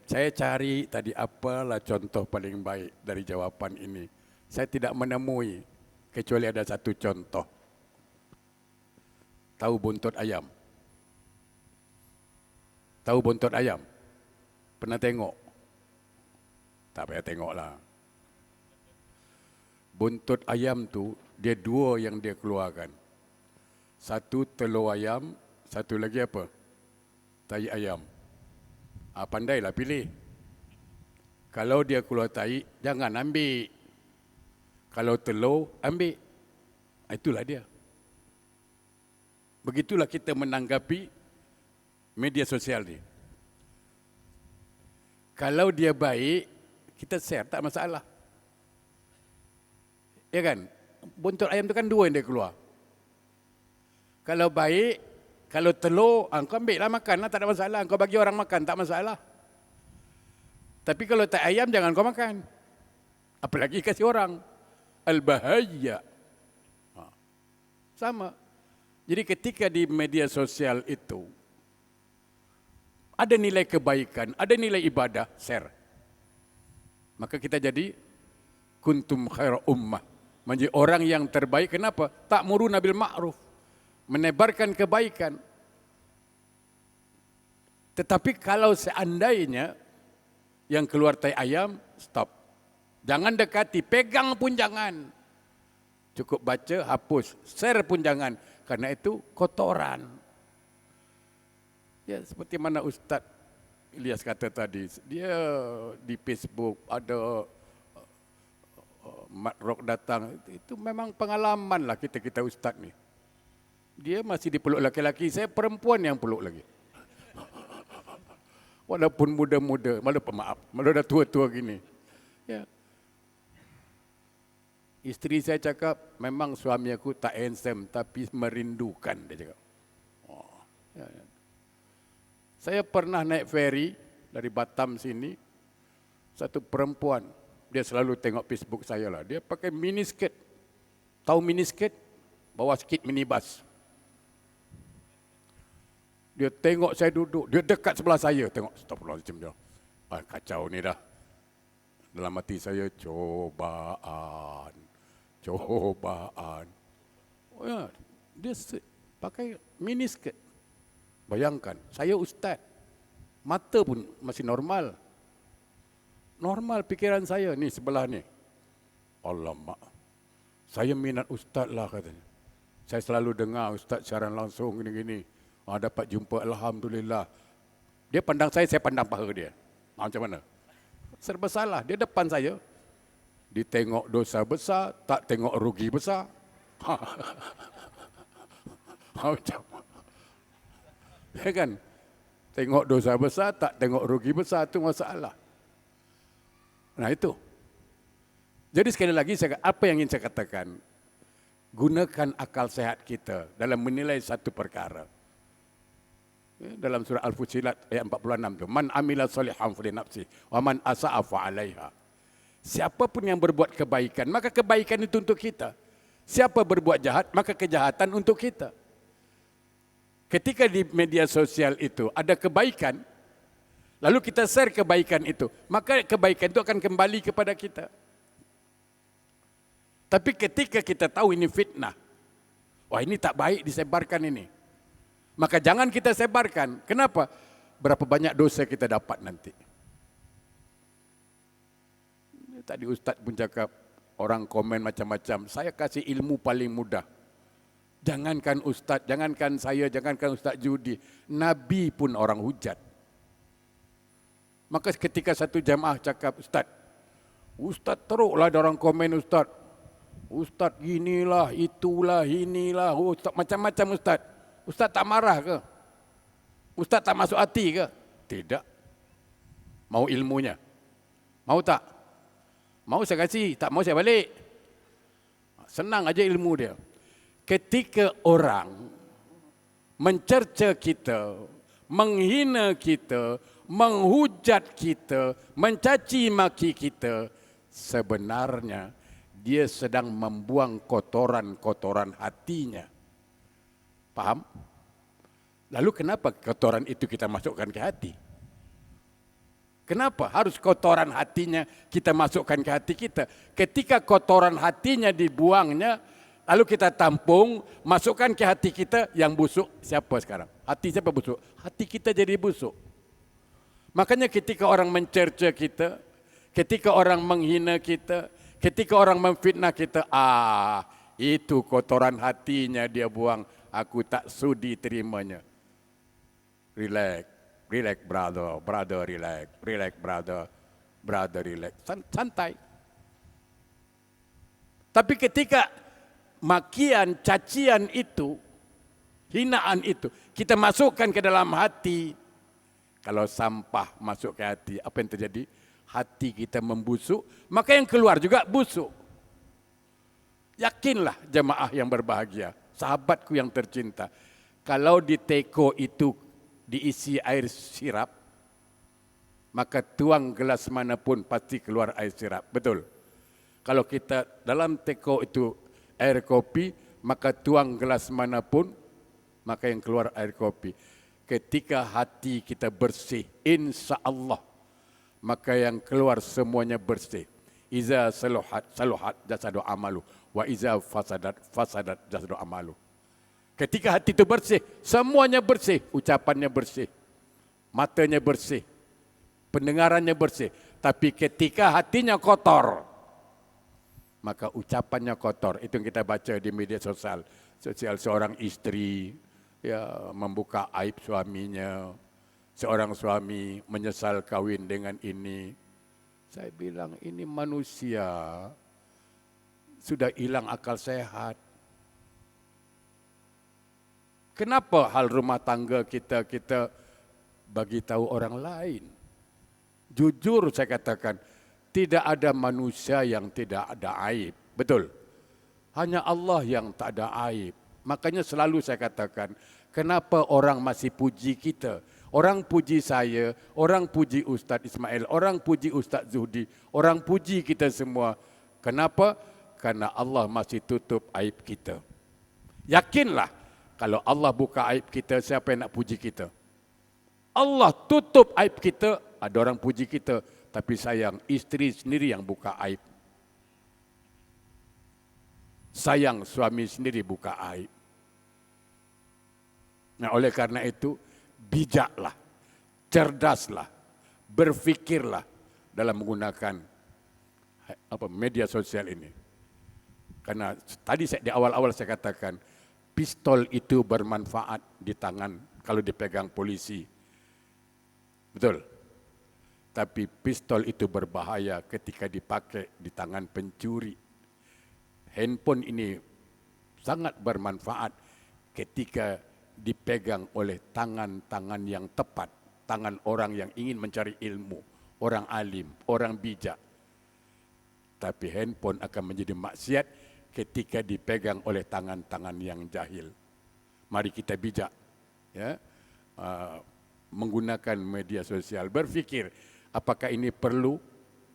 C: Saya cari tadi apalah contoh paling baik dari jawapan ini. Saya tidak menemui kecuali ada satu contoh. Tahu buntut ayam? Tahu buntut ayam? Pernah tengok? Tak payah tengoklah. Buntut ayam tu, dia dua yang dia keluarkan. Satu telur ayam, satu lagi apa? Tai ayam. Pandailah pilih. Kalau dia keluar tai, jangan ambil. Kalau telur, ambil. Itulah dia. Begitulah kita menanggapi media sosial ni. Kalau dia baik, kita share, tak masalah. Ya kan? Buntut ayam tu kan dua yang dia keluar. Kalau baik, kalau telur, kau ambil lah makan lah, tak ada masalah. Kau bagi orang makan, tak masalah. Tapi kalau tak ayam, jangan kau makan. Apalagi kasih orang. Al-bahaya. Sama. Jadi ketika di media sosial itu, ada nilai kebaikan, ada nilai ibadah, share. Maka kita jadi kuntum khaira ummah. Menjadi orang yang terbaik. Kenapa? Ta'muruna bil ma'ruf. Menebarkan kebaikan. Tetapi kalau seandainya yang keluar tai ayam, stop. Jangan dekati, pegang pun jangan. Cukup baca, hapus. Share pun jangan. Karena itu kotoran. Ya, seperti mana Ustaz Ilyas kata tadi, dia di Facebook ada Mat Rock datang, itu memang pengalaman lah kita Ustaz ni. Dia masih dipeluk laki-laki, saya perempuan yang peluk lagi. Walaupun muda-muda, malu dah tua-tua gini. Ya. Isteri saya cakap, memang suami aku tak handsome, tapi merindukan, dia cakap. Oh, ya. Saya pernah naik ferry dari Batam sini, satu perempuan, dia selalu tengok Facebook saya lah. Dia pakai miniskirt. Tahu miniskirt? Bawa sikit minibus. Dia tengok saya duduk. Dia dekat sebelah saya. Tengok. Astagfirullahaladzim dia. Kacau ni dah. Dalam hati saya, cobaan. Cobaan. Oh ya, dia pakai miniskirt. Bayangkan, saya ustaz. Mata pun masih normal. Normal pikiran saya ni sebelah ni. Alamak. Saya minat ustaz lah katanya. Saya selalu dengar ustaz siaran langsung gini-gini. Dapat jumpa alhamdulillah. Dia pandang saya pandang paha dia. Macam mana? Serba salah. Dia depan saya. Ditengok dosa besar, tak tengok rugi besar. Macam ya kan? Tengok dosa besar, tak tengok rugi besar, itu masalah. Nah itu. Jadi sekali lagi, apa yang ingin saya katakan? Gunakan akal sehat kita dalam menilai satu perkara. Dalam surah Al-Fusilat ayat 46 itu. Man amila salihan fali nafsi, wa man asa'a fa'alaiha. Siapapun yang berbuat kebaikan, maka kebaikan itu untuk kita. Siapa berbuat jahat, maka kejahatan untuk kita. Ketika di media sosial itu ada kebaikan, lalu kita share kebaikan itu, maka kebaikan itu akan kembali kepada kita. Tapi ketika kita tahu ini fitnah, wah ini tak baik disebarkan ini, maka jangan kita sebarkan. Kenapa? Berapa banyak dosa kita dapat nanti. Tadi Ustaz pun cakap, orang komen macam-macam. Saya kasih ilmu paling mudah. Jangankan Ustaz, jangankan saya, jangankan Ustaz Judi. Nabi pun orang hujat. Maka ketika satu jamaah cakap, Ustaz teruklah ada orang komen Ustaz. Ustaz inilah, itulah, inilah. Ustaz, macam-macam Ustaz. Ustaz tak marah ke? Ustaz tak masuk hati ke? Tidak. Mau ilmunya. Mau tak? Mau saya kasih, tak mau saya balik. Senang aja ilmu dia. Ketika orang mencerca kita, menghina kita, menghujat kita, mencaci maki kita, sebenarnya dia sedang membuang kotoran-kotoran hatinya. Paham? Lalu kenapa kotoran itu kita masukkan ke hati? Kenapa harus kotoran hatinya kita masukkan ke hati kita? Ketika kotoran hatinya dibuangnya, lalu kita tampung, masukkan ke hati kita yang busuk. Siapa sekarang? Hati siapa busuk? Hati kita jadi busuk. Makanya ketika orang mencerca kita, ketika orang menghina kita, ketika orang memfitnah kita, itu kotoran hatinya dia buang. Aku tak sudi terimanya. Relax. Relax brother, relax. Relax brother, relax. Santai. Tapi ketika makian, cacian itu, hinaan itu, kita masukkan ke dalam hati. Kalau sampah masuk ke hati, apa yang terjadi? Hati kita membusuk, maka yang keluar juga busuk. Yakinlah jemaah yang berbahagia, sahabatku yang tercinta. Kalau di teko itu diisi air sirap, maka tuang gelas manapun pasti keluar air sirap. Betul. Kalau kita dalam teko itu air kopi, maka tuang gelas manapun, maka yang keluar air kopi. Ketika hati kita bersih, insya Allah, maka yang keluar semuanya bersih. Iza saluhat jasadu amalu, wa iza fasadat jasadu amalu. Ketika hati itu bersih, semuanya bersih. Ucapannya bersih, matanya bersih, pendengarannya bersih. Tapi ketika hatinya kotor, maka ucapannya kotor. Itu yang kita baca di media sosial. Seorang istri ya membuka aib suaminya. Seorang suami menyesal kawin dengan ini. Saya bilang ini manusia sudah hilang akal sehat. Kenapa hal rumah tangga kita bagi tahu orang lain? Jujur saya katakan, tidak ada manusia yang tidak ada aib. Betul. Hanya Allah yang tak ada aib. Makanya selalu saya katakan, kenapa orang masih puji kita? Orang puji saya, orang puji Ustaz Ismail, orang puji Ustaz Zuhdi, orang puji kita semua. Kenapa? Karena Allah masih tutup aib kita. Yakinlah, kalau Allah buka aib kita, siapa yang nak puji kita? Allah tutup aib kita, ada orang puji kita. Tapi sayang, istri sendiri yang buka aib. Sayang, suami sendiri buka aib. Nah, oleh karena itu, bijaklah, cerdaslah, berfikirlah dalam menggunakan media sosial ini. Karena tadi di awal-awal saya katakan, pistol itu bermanfaat di tangan kalau dipegang polisi. Betul. Tapi pistol itu berbahaya ketika dipakai di tangan pencuri. Handphone ini sangat bermanfaat ketika dipegang oleh tangan-tangan yang tepat. Tangan orang yang ingin mencari ilmu. Orang alim, orang bijak. Tapi handphone akan menjadi maksiat ketika dipegang oleh tangan-tangan yang jahil. Mari kita bijak, ya, menggunakan media sosial. Berfikir, apakah ini perlu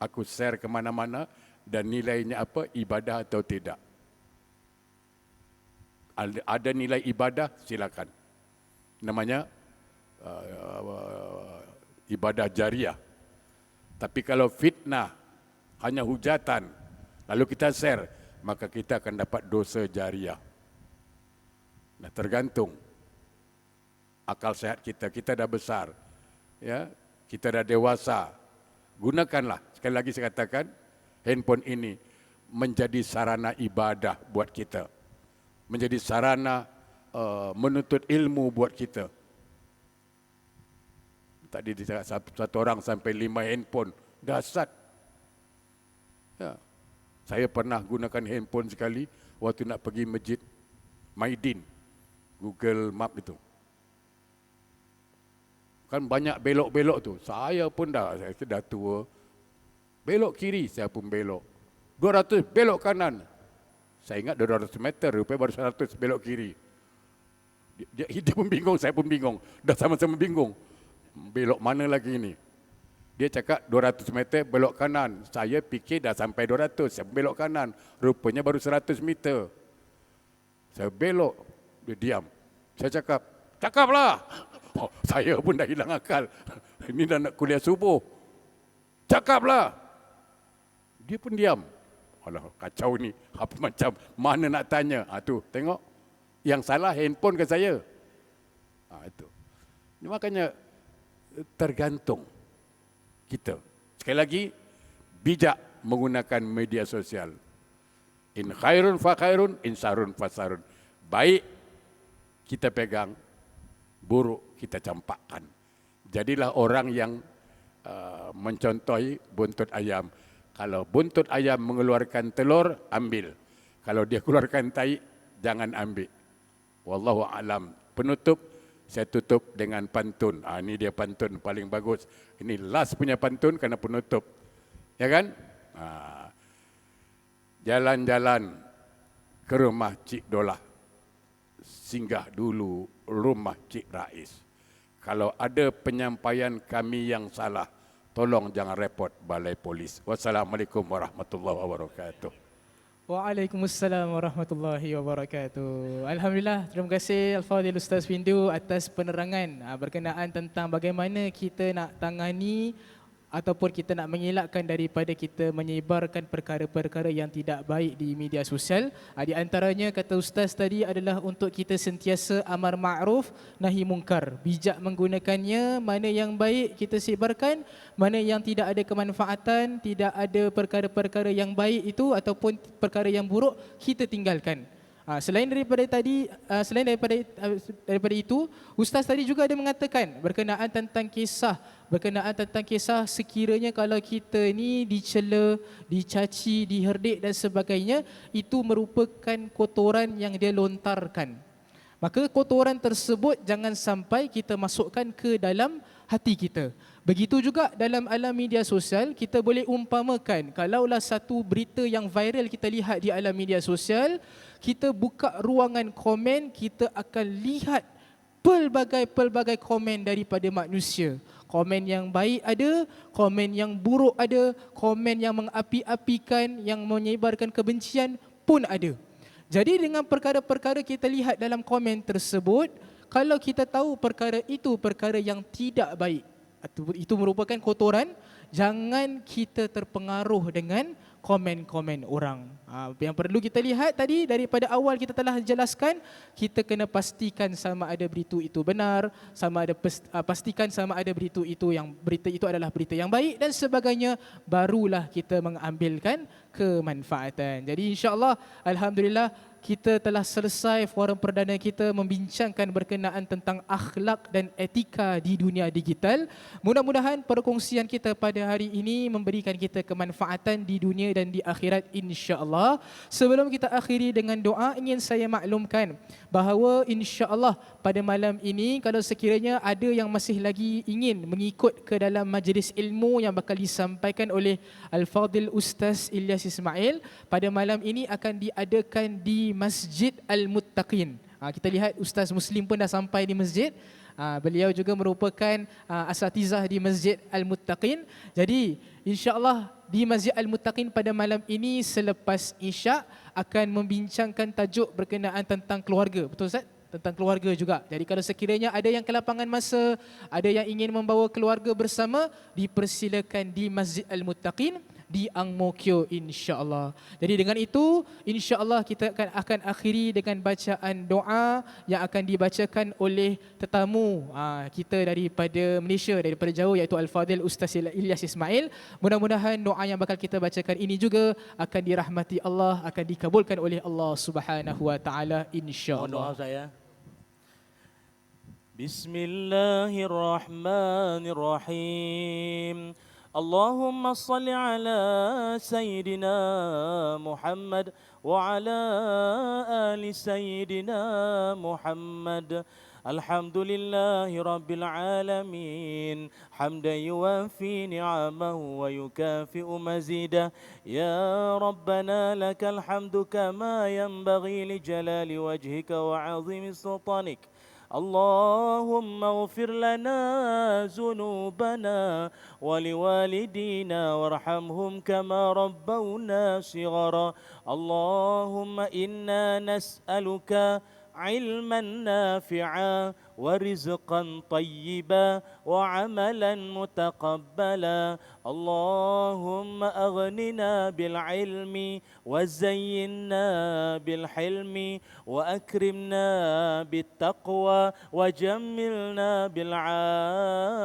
C: aku share kemana-mana dan nilainya apa, ibadah atau tidak. Ada nilai ibadah, silakan. Namanya ibadah jariah. Tapi kalau fitnah, hanya hujatan, lalu kita share, maka kita akan dapat dosa jariah. Nah, tergantung akal sehat kita. Kita dah besar, ya, kita dah dewasa. Gunakanlah, sekali lagi saya katakan, handphone ini menjadi sarana ibadah buat kita, menjadi sarana menuntut ilmu buat kita. Tadi satu orang sampai 5 handphone, dahsyat. Ya. Saya pernah gunakan handphone sekali waktu nak pergi masjid Maidin. Google Map itu. Kan banyak belok-belok tu. Saya pun saya dah tua. Belok kiri, saya pun belok. 200, belok kanan. Saya ingat 200 meter, rupanya baru 100 belok kiri. Dia pun bingung, saya pun bingung. Dah sama-sama bingung. Belok mana lagi ini? Dia cakap 200 meter belok kanan. Saya fikir dah sampai 200, saya belok kanan. Rupanya baru 100 meter. Saya belok, dia diam. Saya cakaplah. Oh, saya pun dah hilang akal. Ini dah nak kuliah subuh. Cakaplah. Dia pun diam. Alah, kacau ni. Apa macam, mana nak tanya? Tu, tengok. Yang salah handphone ke saya? Itu. Makanya tergantung kita. Sekali lagi, bijak menggunakan media sosial. In khairun fa khairun, in sarun fa sarun. Baik kita pegang, buruk kita campakkan. Jadilah orang yang mencontohi buntut ayam. Kalau buntut ayam mengeluarkan telur, ambil. Kalau dia keluarkan tai, jangan ambil. Wallahu alam. Penutup, saya tutup dengan pantun. Ini dia pantun paling bagus. Ini last punya pantun kerana penutup. Ya kan? Jalan-jalan ke rumah Cik Dolah. Singgah dulu rumah Cik Rais. Kalau ada penyampaian kami yang salah, tolong jangan repot balai polis. Wassalamualaikum warahmatullahi wabarakatuh.
A: Waalaikumsalam warahmatullahi wabarakatuh. Alhamdulillah, terima kasih Al-Fadhil Ustaz Windu atas penerangan berkenaan tentang bagaimana kita nak tangani ataupun kita nak mengelakkan daripada kita menyebarkan perkara-perkara yang tidak baik di media sosial. Di antaranya kata Ustaz tadi adalah untuk kita sentiasa amar ma'ruf nahi mungkar. Bijak menggunakannya, mana yang baik kita sebarkan, mana yang tidak ada kemanfaatan, tidak ada perkara-perkara yang baik itu ataupun perkara yang buruk kita tinggalkan. Selain daripada itu, Ustaz tadi juga ada mengatakan berkenaan tentang kisah sekiranya kalau kita ni dicela, dicaci, diherdik dan sebagainya, itu merupakan kotoran yang dia lontarkan. Maka kotoran tersebut jangan sampai kita masukkan ke dalam hati kita. Begitu juga dalam alam media sosial, kita boleh umpamakan kalaulah satu berita yang viral kita lihat di alam media sosial, kita buka ruangan komen, kita akan lihat pelbagai komen daripada manusia. Komen yang baik ada, komen yang buruk ada, komen yang mengapi-apikan, yang menyebarkan kebencian pun ada. Jadi dengan perkara-perkara kita lihat dalam komen tersebut, kalau kita tahu perkara itu perkara yang tidak baik, itu merupakan kotoran, jangan kita terpengaruh dengan komen-komen orang. Yang perlu kita lihat tadi daripada awal kita telah jelaskan, kita kena pastikan sama ada berita itu benar, pastikan sama ada berita itu adalah berita yang baik dan sebagainya, barulah kita mengambilkan kemanfaatan. Jadi insya-Allah, alhamdulillah, kita telah selesai forum perdana kita membincangkan berkenaan tentang akhlak dan etika di dunia digital. Mudah-mudahan perkongsian kita pada hari ini memberikan kita kemanfaatan di dunia dan di akhirat insya-Allah. Sebelum kita akhiri dengan doa, ingin saya maklumkan bahawa insya-Allah pada malam ini kalau sekiranya ada yang masih lagi ingin mengikut ke dalam majlis ilmu yang bakal disampaikan oleh Al-Fadhil Ustaz Ilyas Ismail, pada malam ini akan diadakan di Masjid Al-Muttaqin. Kita lihat Ustaz Muslim pun dah sampai di masjid. Beliau juga merupakan asatizah di Masjid Al-Muttaqin. Jadi insya-Allah di Masjid Al-Muttaqin pada malam ini selepas Isyak akan membincangkan tajuk berkenaan tentang keluarga. Betul Ustaz? Tentang keluarga juga. Jadi kalau sekiranya ada yang kelapangan masa, ada yang ingin membawa keluarga bersama, dipersilakan di Masjid Al-Muttaqin di Ang Mo Kio insya-Allah. Jadi dengan itu insya-Allah kita akan akhiri dengan bacaan doa yang akan dibacakan oleh tetamu kita daripada Malaysia, daripada jauh, iaitu Al-Fadhil Ustaz Ilyas Ismail. Mudah-mudahan doa yang bakal kita bacakan ini juga akan dirahmati Allah, akan dikabulkan oleh Allah Subhanahu wa taala insya-Allah.
B: Doa saya. Bismillahirrahmanirrahim. اللهم صل على سيدنا محمد وعلى آل سيدنا محمد. الحمد لله رب العالمين حمدا يوافي نعمه ويكافئ مزيده. يا ربنا لك الحمد كما ينبغي لجلال وجهك وعظيم سلطانك. اللهم اغفر لنا ذنوبنا ولوالدينا وارحمهم كما ربونا صغارا. اللهم إنا نسألك علما نافعا ورزقا طيبا وعملا متقبلا. اللهم أغننا بالعلم وزينا بالحلم وأكرمنا بالتقوى وجملنا بالعافية.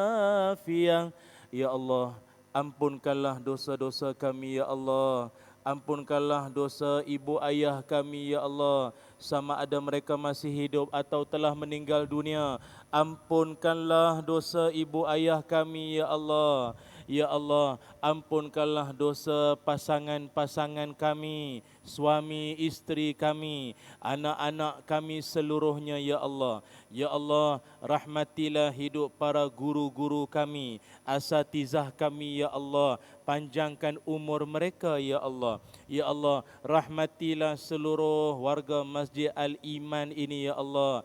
B: Ya Allah, ampunkanlah dosa-dosa kami ya Allah. Ampunkanlah dosa ibu ayah kami ya Allah, sama ada mereka masih hidup atau telah meninggal dunia. Ampunkanlah dosa ibu ayah kami ya Allah. Ya Allah, ampunkanlah dosa pasangan-pasangan kami, suami isteri kami, anak-anak kami seluruhnya ya Allah. Ya Allah, rahmatilah hidup para guru-guru kami, asatizah kami ya Allah. Panjangkan umur mereka ya Allah. Ya Allah, rahmatilah seluruh warga Masjid Al-Iman ini ya Allah.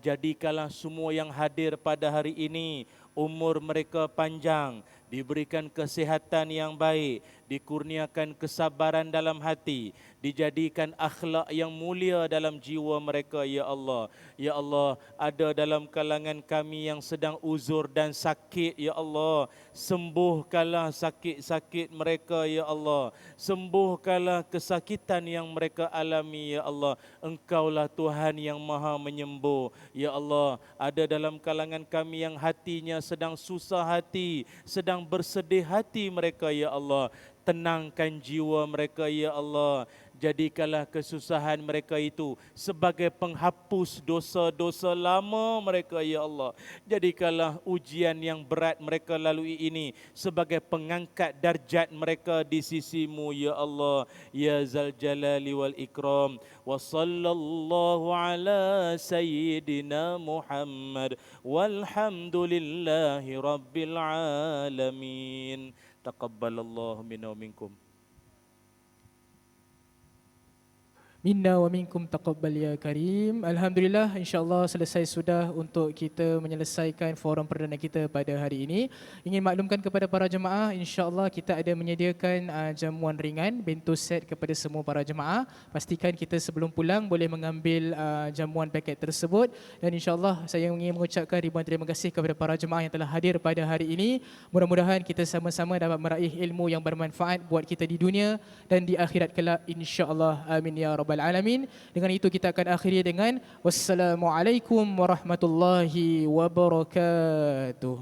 B: Jadikanlah semua yang hadir pada hari ini umur mereka panjang, diberikan kesihatan yang baik, dikurniakan kesabaran dalam hati, dijadikan akhlak yang mulia dalam jiwa mereka ya Allah. Ya Allah, ada dalam kalangan kami yang sedang uzur dan sakit ya Allah, sembuhkanlah sakit-sakit mereka ya Allah. Sembuhkanlah kesakitan yang mereka alami ya Allah. Engkaulah Tuhan yang maha menyembuh ya Allah. Ada dalam kalangan kami yang hatinya sedang susah hati, sedang bersedih hati mereka ya Allah. Tenangkan jiwa mereka ya Allah. Jadikanlah kesusahan mereka itu sebagai penghapus dosa-dosa lama mereka ya Allah. Jadikanlah ujian yang berat mereka lalui ini sebagai pengangkat darjat mereka di sisimu ya Allah. Ya Zal Jalali wal Ikram. Wa sallallahu ala sayyidina Muhammad walhamdulillahi rabbil alamin. Taqabbalallahu minna wa minkum.
A: Minna wa minkum taqabbal ya karim. Alhamdulillah, insyaAllah selesai sudah untuk kita menyelesaikan forum perdana kita pada hari ini. Ingin maklumkan kepada para jemaah, insyaAllah kita ada menyediakan jamuan ringan, bento set kepada semua para jemaah. Pastikan kita sebelum pulang boleh mengambil jamuan paket tersebut. Dan insyaAllah saya ingin mengucapkan ribuan terima kasih kepada para jemaah yang telah hadir pada hari ini. Mudah-mudahan kita sama-sama dapat meraih ilmu yang bermanfaat buat kita di dunia dan di akhirat kelak, insyaAllah. Amin ya rabbal alamin. Dengan itu kita akan akhiri dengan wassalamualaikum warahmatullahi wabarakatuh.